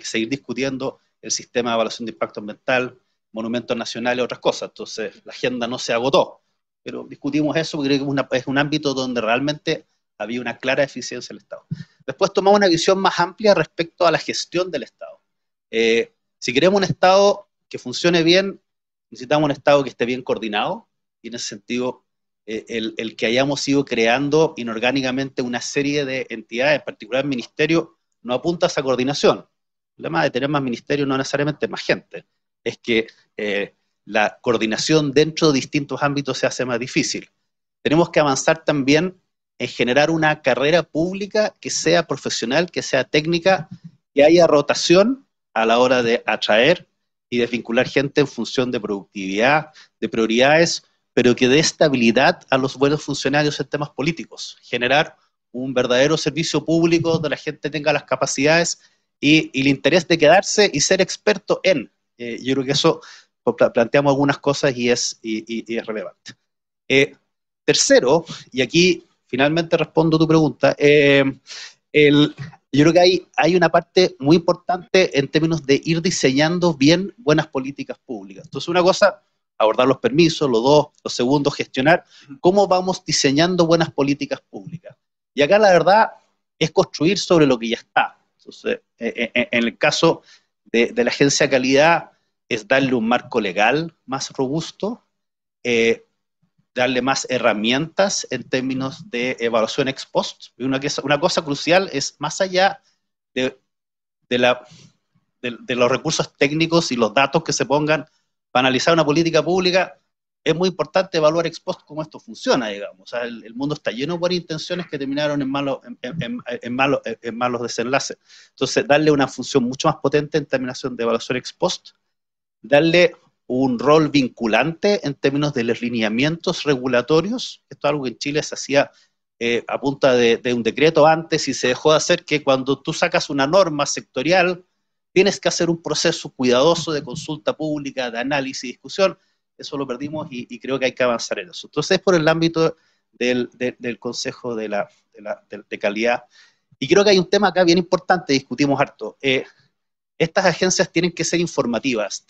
seguir discutiendo el sistema de evaluación de impacto ambiental, monumentos nacionales y otras cosas. Entonces la agenda no se agotó, pero discutimos eso porque creo que es un ámbito donde realmente había una clara eficiencia del Estado. Después tomamos una visión más amplia respecto a la gestión del Estado. Si queremos un Estado que funcione bien, necesitamos un Estado que esté bien coordinado, y en ese sentido el que hayamos ido creando inorgánicamente una serie de entidades, en particular el ministerio, no apunta a esa coordinación. El problema de tener más ministerios no necesariamente más gente, es que la coordinación dentro de distintos ámbitos se hace más difícil. Tenemos que avanzar también en generar una carrera pública que sea profesional, que sea técnica, que haya rotación a la hora de atraer y desvincular gente en función de productividad, de prioridades, pero que dé estabilidad a los buenos funcionarios en temas políticos. Generar un verdadero servicio público donde la gente tenga las capacidades y el interés de quedarse y ser experto en. Yo creo que eso planteamos algunas cosas y es relevante. Tercero, y aquí finalmente respondo tu pregunta, yo creo que hay una parte muy importante en términos de ir diseñando bien buenas políticas públicas. Entonces, una cosa, abordar los permisos, lo segundo, gestionar cómo vamos diseñando buenas políticas públicas. Y acá la verdad es construir sobre lo que ya está. Entonces, en el caso de la Agencia de Calidad, es darle un marco legal más robusto, darle más herramientas en términos de evaluación ex post. Una cosa crucial es, más allá de los recursos técnicos y los datos que se pongan para analizar una política pública, es muy importante evaluar ex post cómo esto funciona, digamos. O sea, el mundo está lleno de buenas intenciones que terminaron en malos desenlaces. Entonces, darle una función mucho más potente en términos de evaluación ex post, darle un rol vinculante en términos de los lineamientos regulatorios. Esto es algo que en Chile se hacía a punta de un decreto antes y se dejó de hacer, que cuando tú sacas una norma sectorial tienes que hacer un proceso cuidadoso de consulta pública, de análisis y discusión. Eso lo perdimos y creo que hay que avanzar en eso. Entonces, por el ámbito del Consejo de Calidad. Y creo que hay un tema acá bien importante, discutimos harto. Estas agencias tienen que ser informativas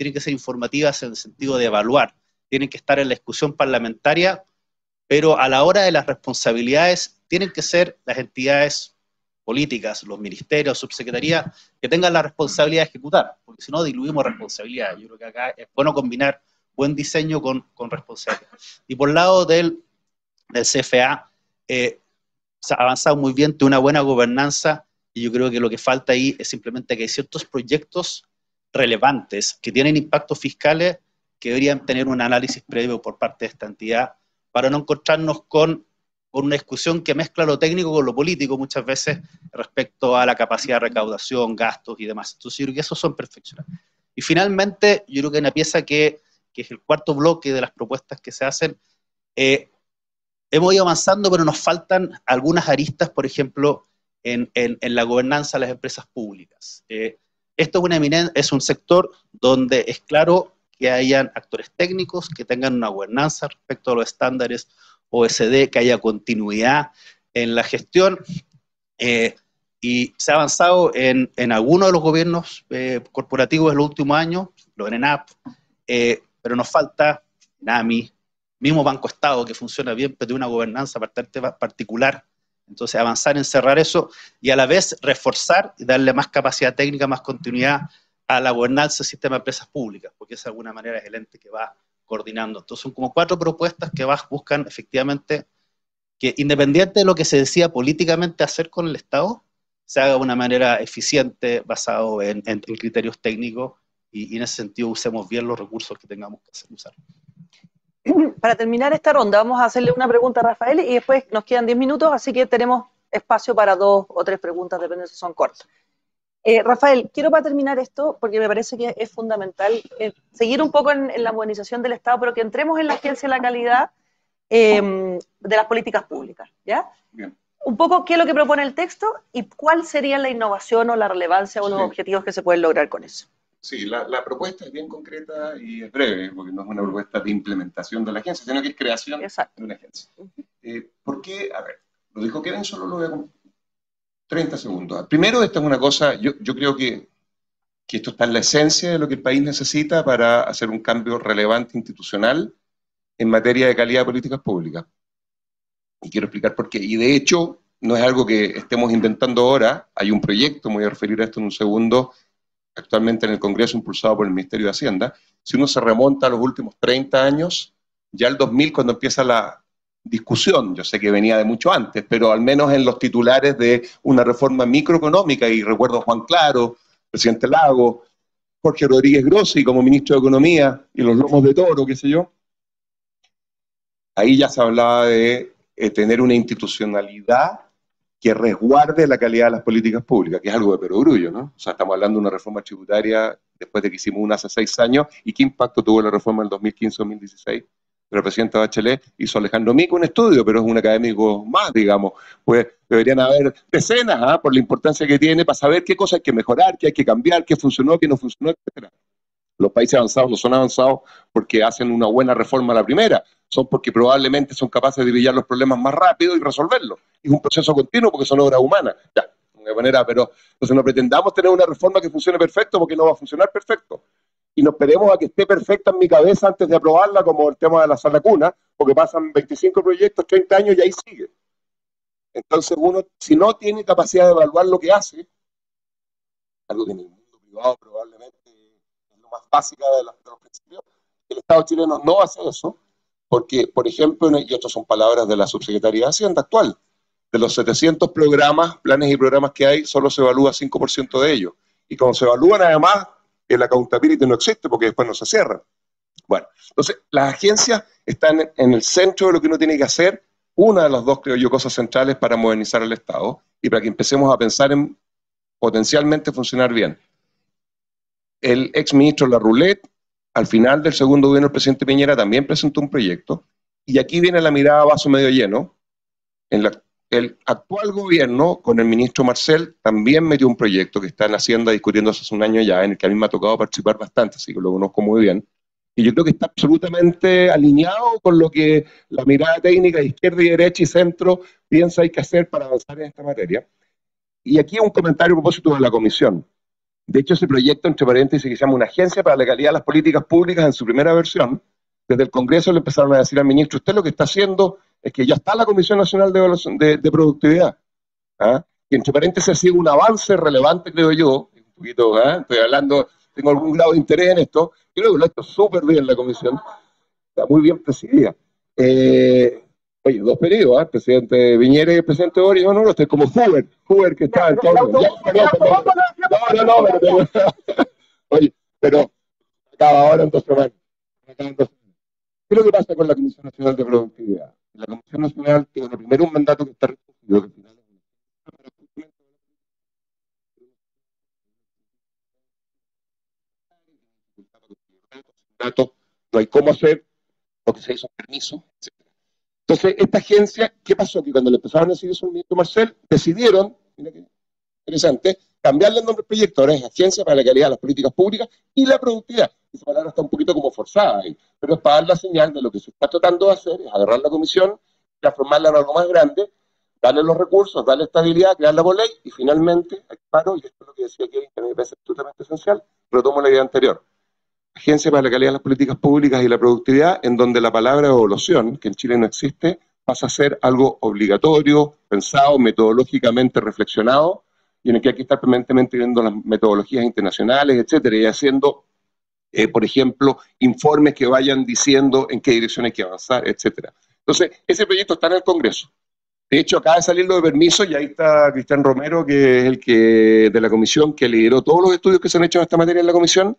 en el sentido de evaluar, tienen que estar en la discusión parlamentaria, pero a la hora de las responsabilidades tienen que ser las entidades políticas, los ministerios, subsecretarías, que tengan la responsabilidad de ejecutar, porque si no diluimos responsabilidad. Yo creo que acá es bueno combinar buen diseño con responsabilidad. Y por el lado del CFA, se ha avanzado muy bien, tiene una buena gobernanza, y yo creo que lo que falta ahí es simplemente que hay ciertos proyectos relevantes que tienen impactos fiscales que deberían tener un análisis previo por parte de esta entidad para no encontrarnos con una discusión que mezcla lo técnico con lo político muchas veces respecto a la capacidad de recaudación, gastos y demás. Entonces yo creo que esos son perfeccionables. Y finalmente, yo creo que una pieza que es el cuarto bloque de las propuestas que se hacen, hemos ido avanzando, pero nos faltan algunas aristas, por ejemplo, en la gobernanza de las empresas públicas. Esto es un sector donde es claro que hayan actores técnicos que tengan una gobernanza respecto a los estándares OECD, que haya continuidad en la gestión, y se ha avanzado en algunos de los gobiernos corporativos de los últimos años, los ENAP, pero nos falta NAMI, mismo Banco Estado, que funciona bien, pero de una gobernanza bastante particular. Entonces, avanzar en cerrar eso y a la vez reforzar y darle más capacidad técnica, más continuidad a la gobernanza del sistema de empresas públicas, porque esa de alguna manera es el ente que va coordinando. Entonces, son como 4 propuestas que buscan efectivamente que, independiente de lo que se decida políticamente hacer con el Estado, se haga de una manera eficiente, basado en criterios técnicos, y en ese sentido usemos bien los recursos que tengamos que usar. Para terminar esta ronda, vamos a hacerle una pregunta a Rafael y después nos quedan 10 minutos, así que tenemos espacio para 2 o 3 preguntas, depende si son cortas. Rafael, quiero para terminar esto, porque me parece que es fundamental seguir un poco en la modernización del Estado, pero que entremos en la agencia de la calidad de las políticas públicas, ¿ya? Bien. Un poco qué es lo que propone el texto y cuál sería la innovación o la relevancia o los objetivos que se pueden lograr con eso. Sí, la propuesta es bien concreta y es breve, porque no es una propuesta de implementación de la agencia, sino que es creación de una agencia. ¿Por qué? A ver, lo dijo Kevin, solo lo voy a 30 segundos. Primero, esta es una cosa, yo creo que esto está en la esencia de lo que el país necesita para hacer un cambio relevante institucional en materia de calidad de políticas públicas. Y quiero explicar por qué. Y de hecho, no es algo que estemos inventando ahora, hay un proyecto, me voy a referir a esto en un segundo, actualmente en el Congreso, impulsado por el Ministerio de Hacienda. Si uno se remonta a los últimos 30 años, ya el 2000, cuando empieza la discusión, yo sé que venía de mucho antes, pero al menos en los titulares de una reforma microeconómica, y recuerdo a Juan Claro, presidente Lago, Jorge Rodríguez Grossi como ministro de Economía, y los lomos de toro, qué sé yo, ahí ya se hablaba de tener una institucionalidad que resguarde la calidad de las políticas públicas, que es algo de perogrullo, ¿no? O sea, estamos hablando de una reforma tributaria después de que hicimos una hace 6 años, ¿y qué impacto tuvo la reforma en el 2015-2016? La presidenta Bachelet hizo Alejandro Mico un estudio, pero es un académico más, digamos. Pues deberían haber decenas, por la importancia que tiene, para saber qué cosas hay que mejorar, qué hay que cambiar, qué funcionó, qué no funcionó, etc. Los países avanzados no son avanzados porque hacen una buena reforma a la primera, son porque probablemente son capaces de brillar los problemas más rápido y resolverlos. Es un proceso continuo porque son obras humanas. Ya, de manera, pero entonces no pretendamos tener una reforma que funcione perfecto porque no va a funcionar perfecto. Y no esperemos a que esté perfecta en mi cabeza antes de aprobarla, como el tema de la sala cuna, porque pasan 25 proyectos, 30 años y ahí sigue. Entonces uno, si no tiene capacidad de evaluar lo que hace, algo que en el mundo privado probablemente es lo más básica de los principios, el Estado chileno no hace eso, porque, por ejemplo, y estas son palabras de la subsecretaría de Hacienda actual, de los 700 programas, planes y programas que hay, solo se evalúa 5% de ellos. Y cuando se evalúan, además, el accountability no existe porque después no se cierran. Bueno, entonces las agencias están en el centro de lo que uno tiene que hacer, una de las 2, creo yo, cosas centrales para modernizar el Estado y para que empecemos a pensar en potencialmente funcionar bien. El exministro Larroulet, al final del segundo gobierno del presidente Piñera, también presentó un proyecto, y aquí viene la mirada a vaso medio lleno. El actual gobierno, con el ministro Marcel, también metió un proyecto que está en Hacienda discutiéndose hace un año ya, en el que a mí me ha tocado participar bastante, así que lo conozco muy bien, y yo creo que está absolutamente alineado con lo que la mirada técnica de izquierda y derecha y centro piensa hay que hacer para avanzar en esta materia. Y aquí un comentario a propósito de la comisión. De hecho, ese proyecto, entre paréntesis, que se llama una agencia para la calidad de las políticas públicas, en su primera versión, desde el Congreso le empezaron a decir al ministro, usted lo que está haciendo es que ya está la Comisión Nacional de Evaluación de Productividad. Y entre paréntesis ha sido un avance relevante, creo yo, un poquito, estoy hablando, tengo algún grado de interés en esto, creo que lo ha hecho súper bien la Comisión, está muy bien presidida. Oye, dos periodos, ¿eh? El presidente Viñera y el presidente Boric, no, este es como Hoover que está en todo. No, oye, pero acaba ahora en 2 semanas. ¿Qué es lo que pasa con la Comisión Nacional de Productividad? La Comisión Nacional tiene primero un mandato que está recogido, que al final no hay cómo hacer lo que se hizo permiso, etc. Entonces, esta agencia, ¿qué pasó? Que cuando le empezaron a decir eso al ministro Marcel, decidieron, mira qué interesante, cambiarle el nombre al proyecto. Ahora es Agencia para la Calidad de las Políticas Públicas y la Productividad. Esa palabra está un poquito como forzada ahí, pero es para dar la señal de lo que se está tratando de hacer, es agarrar la comisión, transformarla en algo más grande, darle los recursos, darle estabilidad, crearla por ley y finalmente, paro, y esto es lo que decía Kevin, que me parece absolutamente esencial, retomo la idea anterior. Agencia para la Calidad de las Políticas Públicas y la Productividad, en donde la palabra evaluación, que en Chile no existe, pasa a ser algo obligatorio, pensado, metodológicamente reflexionado, y en el que hay que estar permanentemente viendo las metodologías internacionales, etcétera, y haciendo, por ejemplo, informes que vayan diciendo en qué dirección hay que avanzar, etcétera. Entonces, ese proyecto está en el Congreso. De hecho, acaba de salir lo de permiso y ahí está Cristian Romero, que es el que de la comisión que lideró todos los estudios que se han hecho en esta materia en la comisión.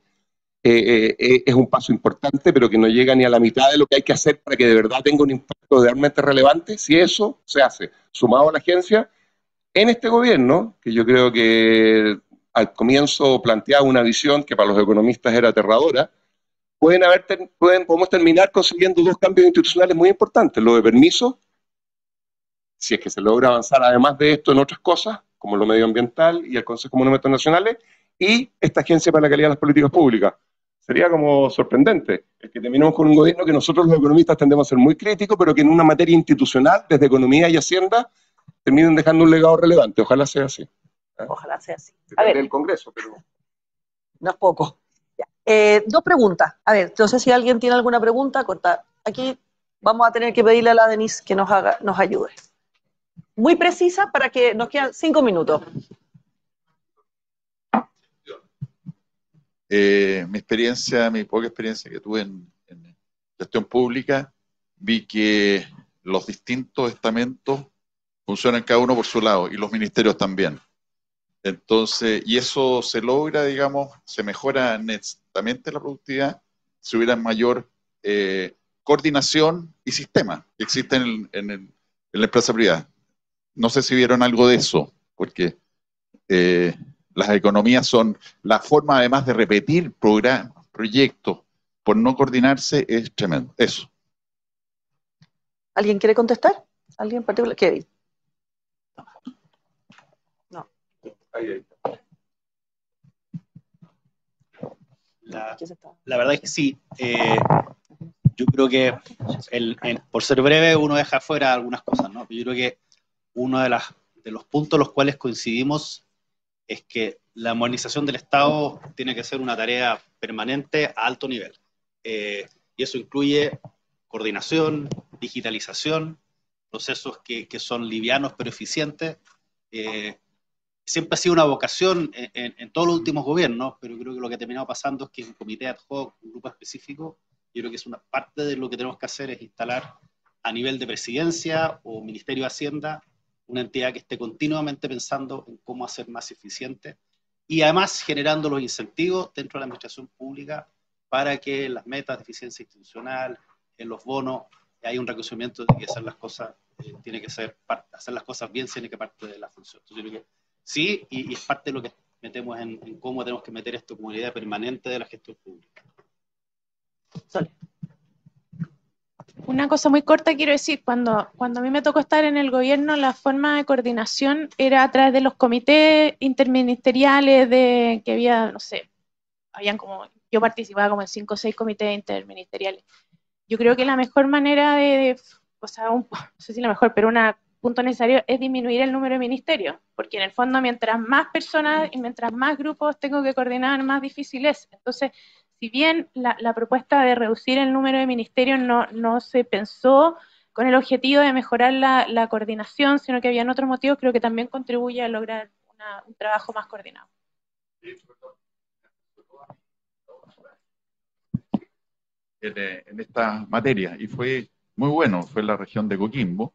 Es un paso importante, pero que no llega ni a la mitad de lo que hay que hacer para que de verdad tenga un impacto realmente relevante, si eso se hace sumado a la agencia en este gobierno, que yo creo que al comienzo planteaba una visión que para los economistas era aterradora, podemos terminar consiguiendo 2 cambios institucionales muy importantes, lo de permiso, si es que se logra avanzar además de esto en otras cosas, como lo medioambiental y el Consejo de Monumentos Nacionales, y esta Agencia para la Calidad de las Políticas Públicas. Sería como sorprendente el que terminemos con un gobierno que nosotros los economistas tendemos a ser muy críticos, pero que en una materia institucional, desde economía y hacienda, terminen dejando un legado relevante. Ojalá sea así. Ojalá sea así. A Depende ver, del Congreso, pero... no es poco. Ya. 2 preguntas. A ver, no sé si alguien tiene alguna pregunta, corta. Aquí vamos a tener que pedirle a la Denise que nos ayude. Muy precisa para que nos quedan 5 minutos. Mi experiencia, mi poca experiencia que tuve en gestión pública, vi que los distintos estamentos funcionan cada uno por su lado y los ministerios también. Entonces, y eso se logra, digamos, se mejora netamente la productividad si hubiera mayor coordinación y sistema que existen en la empresa privada. No sé si vieron algo de eso, porque las economías son la forma además de repetir programas, proyectos, por no coordinarse es tremendo. Eso. ¿Alguien quiere contestar? ¿Alguien en particular? Kevin. No. Ahí. La verdad es que sí. Yo creo que por ser breve uno deja fuera algunas cosas, ¿no? Yo creo que uno de los puntos en los cuales coincidimos es que la modernización del Estado tiene que ser una tarea permanente a alto nivel. Y eso incluye coordinación, digitalización, procesos que son livianos pero eficientes. Siempre ha sido una vocación en todos los últimos gobiernos, pero creo que lo que ha terminado pasando es que un comité ad hoc, un grupo específico, yo creo que es una parte de lo que tenemos que hacer es instalar a nivel de presidencia o Ministerio de Hacienda una entidad que esté continuamente pensando en cómo hacer más eficiente y además generando los incentivos dentro de la administración pública para que las metas de eficiencia institucional, en los bonos, hay un reconocimiento de que hacer las cosas tiene que ser hacer las cosas bien tiene que parte de la función. Entonces, yo creo que sí, y es parte de lo que metemos en cómo tenemos que meter esto como una idea permanente de la gestión pública. Sole. Una cosa muy corta quiero decir, cuando a mí me tocó estar en el gobierno, la forma de coordinación era a través de los comités interministeriales que había, no sé, yo participaba como en 5 o 6 comités interministeriales. Yo creo que la mejor manera o sea, no sé si la mejor, pero un punto necesario es disminuir el número de ministerios, porque en el fondo mientras más personas y mientras más grupos tengo que coordinar, más difícil es. Entonces, si bien la propuesta de reducir el número de ministerios no se pensó con el objetivo de mejorar la coordinación, sino que habían otros motivos, creo que también contribuye a lograr un trabajo más coordinado. En esta materia, y fue muy bueno fue la región de Coquimbo,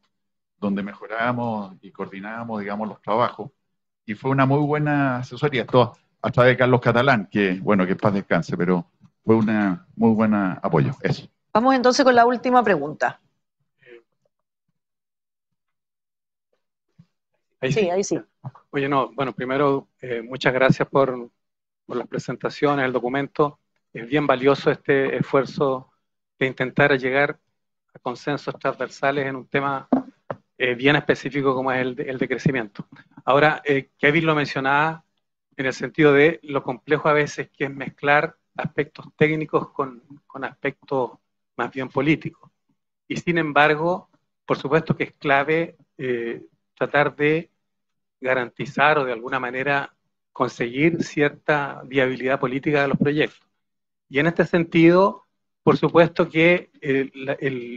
donde mejorábamos y coordinábamos, digamos, los trabajos, y fue una muy buena asesoría, esto a través de Carlos Catalán, que, bueno, que en paz descanse, pero fue una muy buena apoyo, eso. Vamos entonces con la última pregunta. Ahí sí, ahí sí. Oye, no, bueno, primero, muchas gracias por las presentaciones, el documento. Es bien valioso este esfuerzo de intentar llegar a consensos transversales en un tema bien específico como es el de crecimiento. Ahora, Kevin lo mencionaba en el sentido de lo complejo a veces que es mezclar aspectos técnicos con aspectos más bien políticos. Y sin embargo, por supuesto que es clave tratar de garantizar o de alguna manera conseguir cierta viabilidad política de los proyectos. Y en este sentido, por supuesto que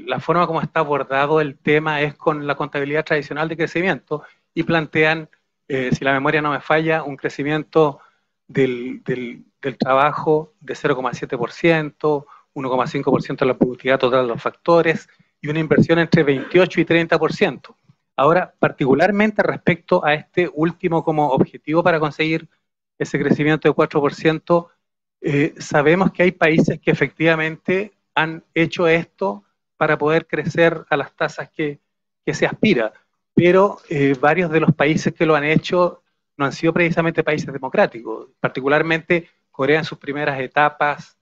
la forma como está abordado el tema es con la contabilidad tradicional de crecimiento y plantean, si la memoria no me falla, un crecimiento del trabajo de 0,7%, 1,5% de la productividad total de los factores y una inversión entre 28 y 30%. Ahora, particularmente respecto a este último como objetivo para conseguir ese crecimiento de 4%, sabemos que hay países que efectivamente han hecho esto para poder crecer a las tasas que se aspira, pero varios de los países que lo han hecho no han sido precisamente países democráticos, particularmente Corea en sus primeras etapas,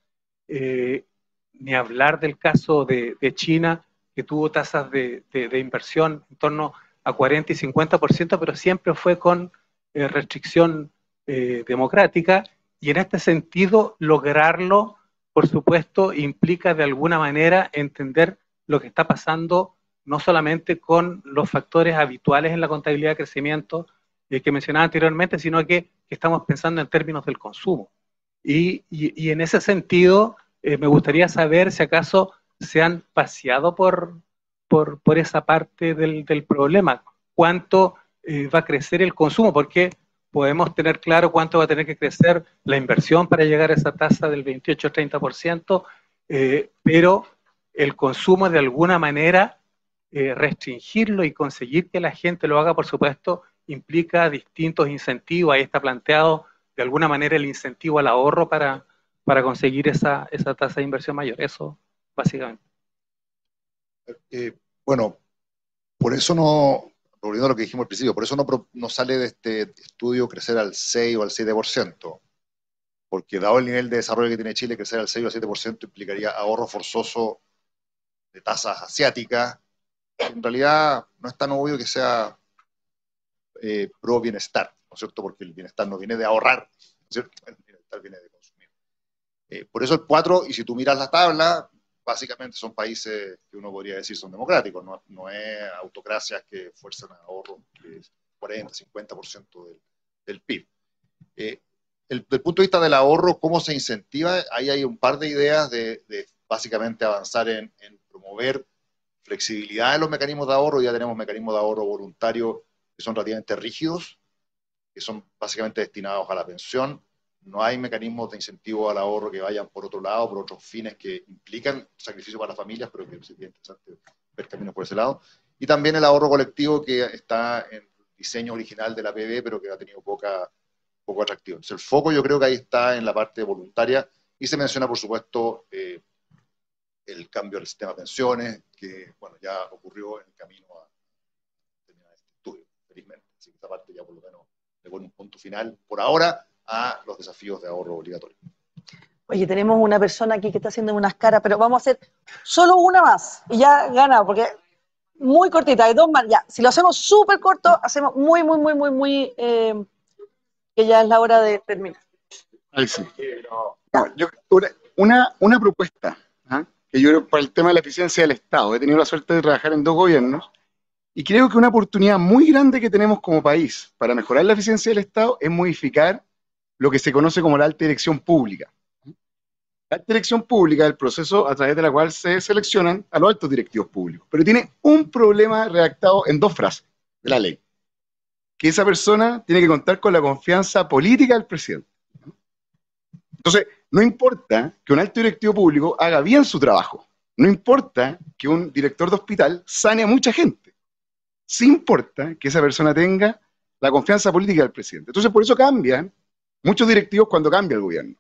ni hablar del caso de China, que tuvo tasas de inversión en torno a 40 y 50%, pero siempre fue con restricción democrática, y en este sentido lograrlo, por supuesto, implica de alguna manera entender lo que está pasando no solamente con los factores habituales en la contabilidad de crecimiento que mencionaba anteriormente, sino que estamos pensando en términos del consumo. Y en ese sentido, me gustaría saber si acaso se han paseado por esa parte del problema. ¿Cuánto va a crecer el consumo? Porque podemos tener claro cuánto va a tener que crecer la inversión para llegar a esa tasa del 28-30%, pero el consumo de alguna manera, restringirlo y conseguir que la gente lo haga, por supuesto, implica distintos incentivos. Ahí está planteado de alguna manera el incentivo al ahorro para conseguir esa tasa de inversión mayor. Eso, básicamente. Bueno, por eso no, volviendo a lo que dijimos al principio, por eso no sale de este estudio crecer al 6 o al 7%, porque dado el nivel de desarrollo que tiene Chile, crecer al 6 o al 7% implicaría ahorro forzoso de tasas asiáticas. En realidad no es tan obvio que sea pro bienestar, ¿no es cierto? Porque el bienestar no viene de ahorrar, ¿no es cierto? El bienestar viene de consumir. Por eso el 4, y si tú miras la tabla, básicamente son países que uno podría decir son democráticos, no es autocracias que fuerzan a ahorro de 40, 50% del PIB. Del punto de vista del ahorro, ¿cómo se incentiva? Ahí hay un par de ideas de básicamente avanzar en promover flexibilidad en los mecanismos de ahorro. Ya tenemos mecanismos de ahorro voluntario que son relativamente rígidos, que son básicamente destinados a la pensión. No hay mecanismos de incentivo al ahorro que vayan por otro lado, por otros fines que implican sacrificio para las familias, pero que sería interesante ver caminos por ese lado. Y también el ahorro colectivo, que está en el diseño original de la PB, pero que ha tenido poco atractivo. Entonces, el foco yo creo que ahí está en la parte voluntaria, y se menciona, por supuesto, el cambio del sistema de pensiones, que bueno, ya ocurrió en el camino a terminar este estudio, felizmente. Así que esta parte ya por lo menos le pone un punto final, por ahora, a los desafíos de ahorro obligatorio. Oye, tenemos una persona aquí que está haciendo unas caras, pero vamos a hacer solo una más y ya gana, porque muy cortita, hay 2 más. Ya, si lo hacemos súper corto, hacemos muy, que ya es la hora de terminar. Ahí sí. Una propuesta, ¿eh? Que yo creo para el tema de la eficiencia del Estado. He tenido la suerte de trabajar en 2 gobiernos y creo que una oportunidad muy grande que tenemos como país para mejorar la eficiencia del Estado es modificar lo que se conoce como la alta dirección pública. La alta dirección pública es el proceso a través de la cual se seleccionan a los altos directivos públicos, pero tiene un problema redactado en 2 frases de la ley: que esa persona tiene que contar con la confianza política del presidente. Entonces, no importa que un alto directivo público haga bien su trabajo, No importa que un director de hospital sane a mucha gente. Sí importa que esa persona tenga la confianza política del presidente. Entonces, por eso cambian muchos directivos cuando cambia el gobierno.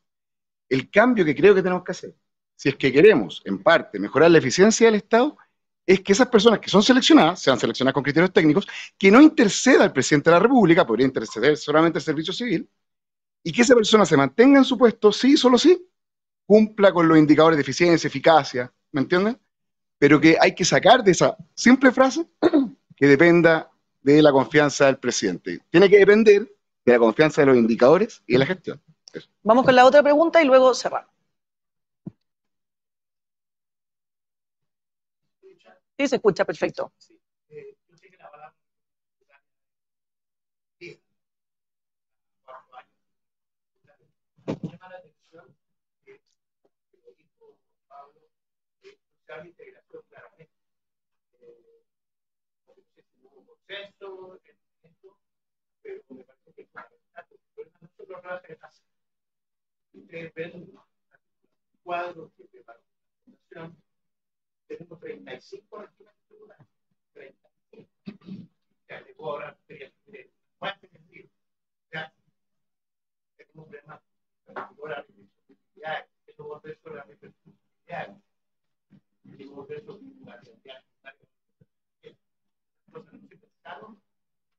El cambio que creo que tenemos que hacer, si es que queremos, en parte, mejorar la eficiencia del Estado, es que esas personas que son seleccionadas, sean seleccionadas con criterios técnicos, que no interceda el presidente de la República, podría interceder solamente el servicio civil, y que esa persona se mantenga en su puesto, sí, solo sí, cumpla con los indicadores de eficiencia, eficacia, ¿me entienden? Pero que hay que sacar de esa simple frase que dependa de la confianza del presidente. Tiene que depender de la confianza de los indicadores y de la gestión. Eso. Vamos con la otra pregunta y luego cerramos. Sí, se escucha perfecto. Ustedes ven cuadros que preparó la fundación, tenemos 35 regiones tribunales, 35. Ya le puedo hablar de más de sentido. Ya tenemos problemas de la responsabilidad, eso va a ser sobre la responsabilidad. Tenemos que ver sobre la realidad. Entonces, no se pensaron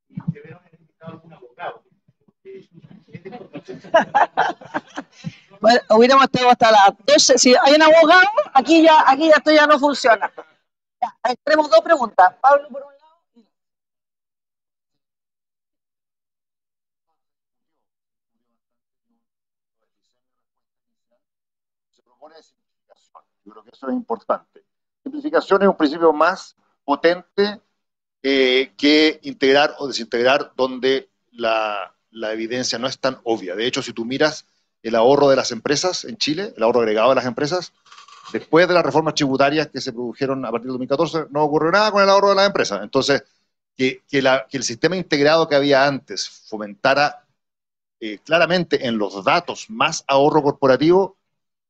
y debieron haber invitado a algún abogado. Bueno, hubiéramos estado hasta las 12. Si hay un abogado, aquí ya esto ya no funciona. Ya, tenemos dos preguntas. Pablo por un lado. Se propone simplificación. Yo creo que eso es importante. Simplificación es un principio más potente que integrar o desintegrar donde la evidencia no es tan obvia. De hecho, si tú miras el ahorro de las empresas en Chile, el ahorro agregado de las empresas, después de las reformas tributarias que se produjeron a partir del 2014, no ocurrió nada con el ahorro de las empresas. Entonces, que el sistema integrado que había antes fomentara claramente en los datos más ahorro corporativo,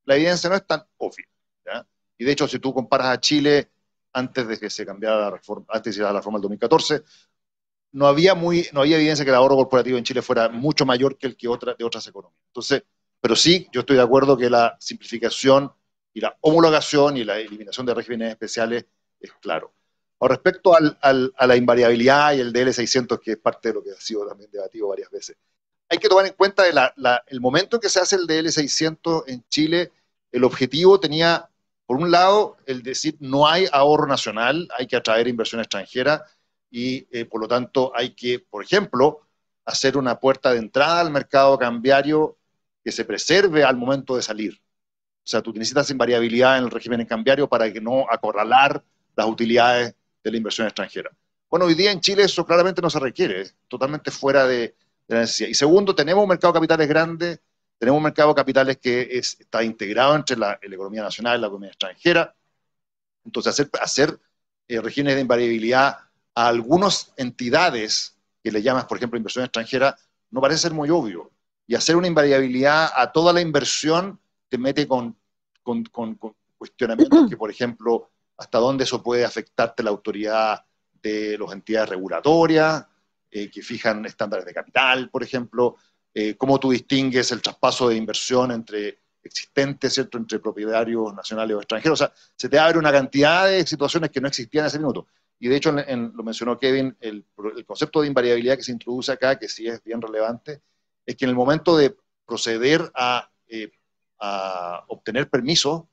la evidencia no es tan obvia, ¿ya? Y de hecho, si tú comparas a Chile antes de que se cambiara la reforma, antes de que se hiciera la reforma del 2014, no había evidencia que el ahorro corporativo en Chile fuera mucho mayor que el que de otras economías. Entonces, pero sí, yo estoy de acuerdo que la simplificación y la homologación y la eliminación de regímenes especiales es claro. Con respecto a la invariabilidad y el DL600, que es parte de lo que ha sido también debatido varias veces, hay que tomar en cuenta el momento en que se hace el DL600 en Chile. El objetivo tenía, por un lado, el decir no hay ahorro nacional, hay que atraer inversión extranjera y por lo tanto hay que, por ejemplo, hacer una puerta de entrada al mercado cambiario que se preserve al momento de salir. O sea, tú necesitas invariabilidad en el régimen cambiario para que no acorralar las utilidades de la inversión extranjera. Bueno, hoy día en Chile eso claramente no se requiere, es totalmente fuera de la necesidad. Y segundo, tenemos un mercado de capitales grande, tenemos un mercado de capitales que está integrado entre la economía nacional y la economía extranjera. Entonces, hacer regímenes de invariabilidad a algunas entidades que le llamas, por ejemplo, inversión extranjera, no parece ser muy obvio. Y hacer una invariabilidad a toda la inversión te mete con cuestionamientos que, por ejemplo, hasta dónde eso puede afectarte la autoridad de las entidades regulatorias, que fijan estándares de capital, por ejemplo, cómo tú distingues el traspaso de inversión entre existentes, ¿cierto?, entre propietarios nacionales o extranjeros. O sea, se te abre una cantidad de situaciones que no existían en ese minuto. Y de hecho, lo mencionó Kevin, el concepto de invariabilidad que se introduce acá, que sí es bien relevante, es que en el momento de proceder a obtener permiso,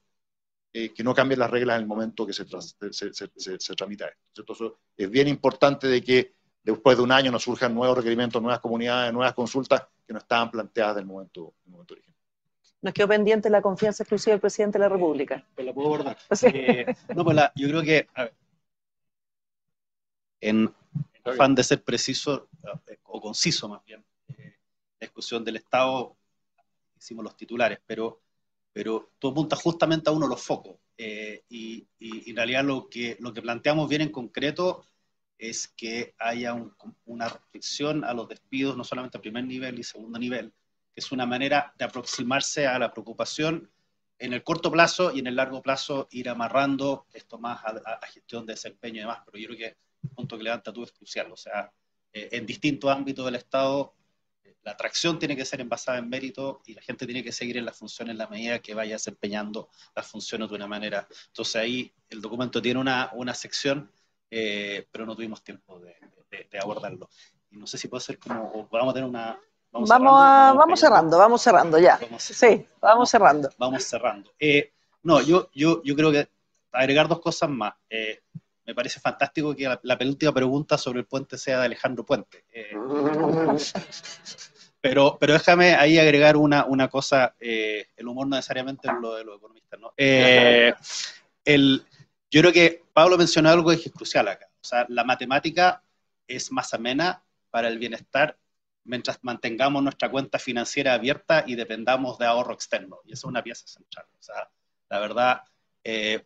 que no cambien las reglas en el momento que se tramita esto. Entonces, es bien importante de que después de un año nos surjan nuevos requerimientos, nuevas comunidades, nuevas consultas que no estaban planteadas del momento original. Nos quedó pendiente la confianza exclusiva del presidente de la República. Pues la puedo abordar. Sí. No, pues yo creo que, a ver, en afán de ser preciso, o conciso más bien, la discusión del Estado, hicimos los titulares, pero tú apuntas justamente a uno de los focos, y en realidad lo que planteamos bien en concreto es que haya una restricción a los despidos, no solamente a primer nivel y segundo nivel, que es una manera de aproximarse a la preocupación en el corto plazo y en el largo plazo ir amarrando esto más a gestión de desempeño y demás, pero yo creo que el punto que levanta tú es crucial, o sea, en distintos ámbitos del Estado, la atracción tiene que ser basada en mérito y la gente tiene que seguir en las funciones en la medida que vaya desempeñando las funciones de una manera. Entonces ahí el documento tiene una sección, pero no tuvimos tiempo de abordarlo. Y no sé si puede ser como, o vamos a tener una... Vamos cerrando ya. Sí, vamos cerrando. Vamos cerrando. No, yo creo que agregar dos cosas más. Me parece fantástico que la penúltima pregunta sobre el puente sea de Alejandro Puente. Pero déjame ahí agregar una cosa. El humor no necesariamente es lo de los economistas, ¿no? Yo creo que Pablo mencionó algo que es crucial acá. O sea, la matemática es más amena para el bienestar mientras mantengamos nuestra cuenta financiera abierta y dependamos de ahorro externo. Y esa es una pieza central. O sea, la verdad,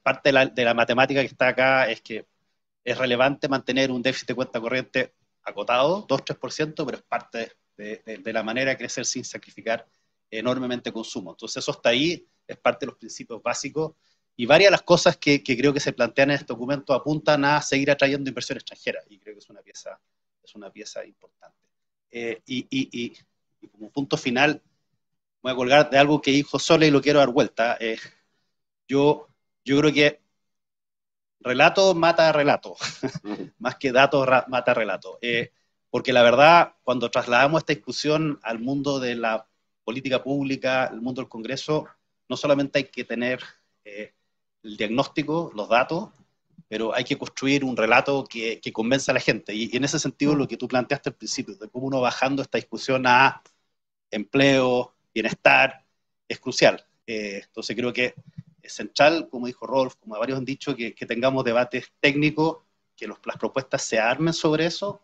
parte de la matemática que está acá es que es relevante mantener un déficit de cuenta corriente acotado, 2-3%, pero es parte de la manera de crecer sin sacrificar enormemente consumo. Entonces eso está ahí, es parte de los principios básicos, y varias de las cosas que creo que se plantean en este documento apuntan a seguir atrayendo inversión extranjera, y creo que es una pieza importante. Y como punto final, voy a colgar de algo que dijo Sole y lo quiero dar vuelta. Yo creo que relato mata relato, más que datos mata relato. Porque la verdad, cuando trasladamos esta discusión al mundo de la política pública, al mundo del Congreso, no solamente hay que tener el diagnóstico, los datos, pero hay que construir un relato que convenza a la gente. Y en ese sentido, lo que tú planteaste al principio, de cómo uno bajando esta discusión a empleo, bienestar, es crucial. Entonces creo que es central, como dijo Rolf, como varios han dicho, que tengamos debates técnicos, que las propuestas se armen sobre eso,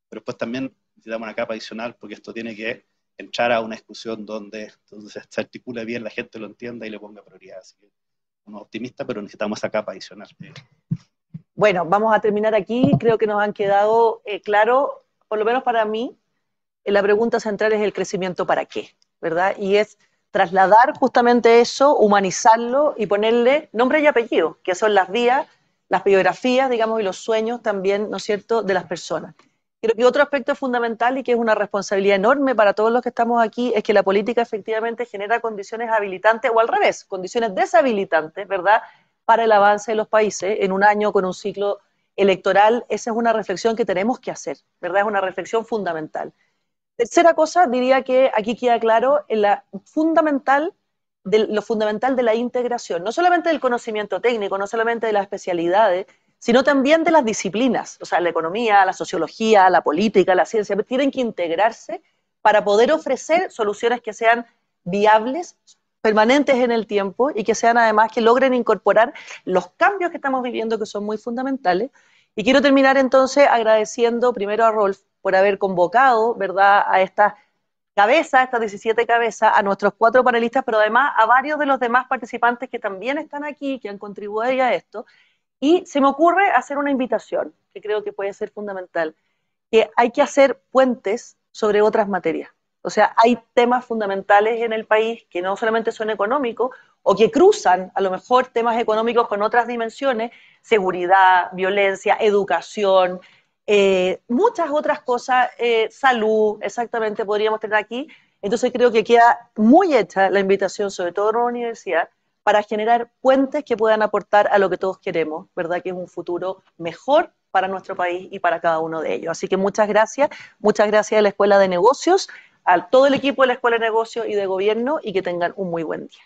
pero después también necesitamos una capa adicional, porque esto tiene que entrar a una discusión donde se articule bien, la gente lo entienda y le ponga prioridad. Así que somos optimistas, pero necesitamos esa capa adicional. Bueno, vamos a terminar aquí. Creo que nos han quedado claro, por lo menos para mí, la pregunta central es el crecimiento para qué, ¿verdad? Y es trasladar justamente eso, humanizarlo y ponerle nombre y apellido, que son las vías, las biografías, digamos, y los sueños también, ¿no es cierto?, de las personas. Creo que otro aspecto fundamental y que es una responsabilidad enorme para todos los que estamos aquí es que la política efectivamente genera condiciones habilitantes, o al revés, condiciones deshabilitantes, ¿verdad?, para el avance de los países en un año con un ciclo electoral. Esa es una reflexión que tenemos que hacer, ¿verdad? Es una reflexión fundamental. Tercera cosa, diría que aquí queda claro lo fundamental de la integración, no solamente del conocimiento técnico, no solamente de las especialidades, sino también de las disciplinas, o sea, la economía, la sociología, la política, la ciencia, tienen que integrarse para poder ofrecer soluciones que sean viables, permanentes en el tiempo y que sean además que logren incorporar los cambios que estamos viviendo, que son muy fundamentales. Y quiero terminar entonces agradeciendo primero a Rolf por haber convocado, ¿verdad?, a estas 17 cabezas, a nuestros 4 panelistas, pero además a varios de los demás participantes que también están aquí, que han contribuido a esto. Y se me ocurre hacer una invitación, que creo que puede ser fundamental, que hay que hacer puentes sobre otras materias. O sea, hay temas fundamentales en el país que no solamente son económicos, o que cruzan a lo mejor temas económicos con otras dimensiones, seguridad, violencia, educación, muchas otras cosas, salud, exactamente, podríamos tener aquí. Entonces creo que queda muy hecha la invitación, sobre todo en la universidad, para generar puentes que puedan aportar a lo que todos queremos, ¿verdad?, que es un futuro mejor para nuestro país y para cada uno de ellos. Así que muchas gracias a la Escuela de Negocios, a todo el equipo de la Escuela de Negocios y de Gobierno, y que tengan un muy buen día.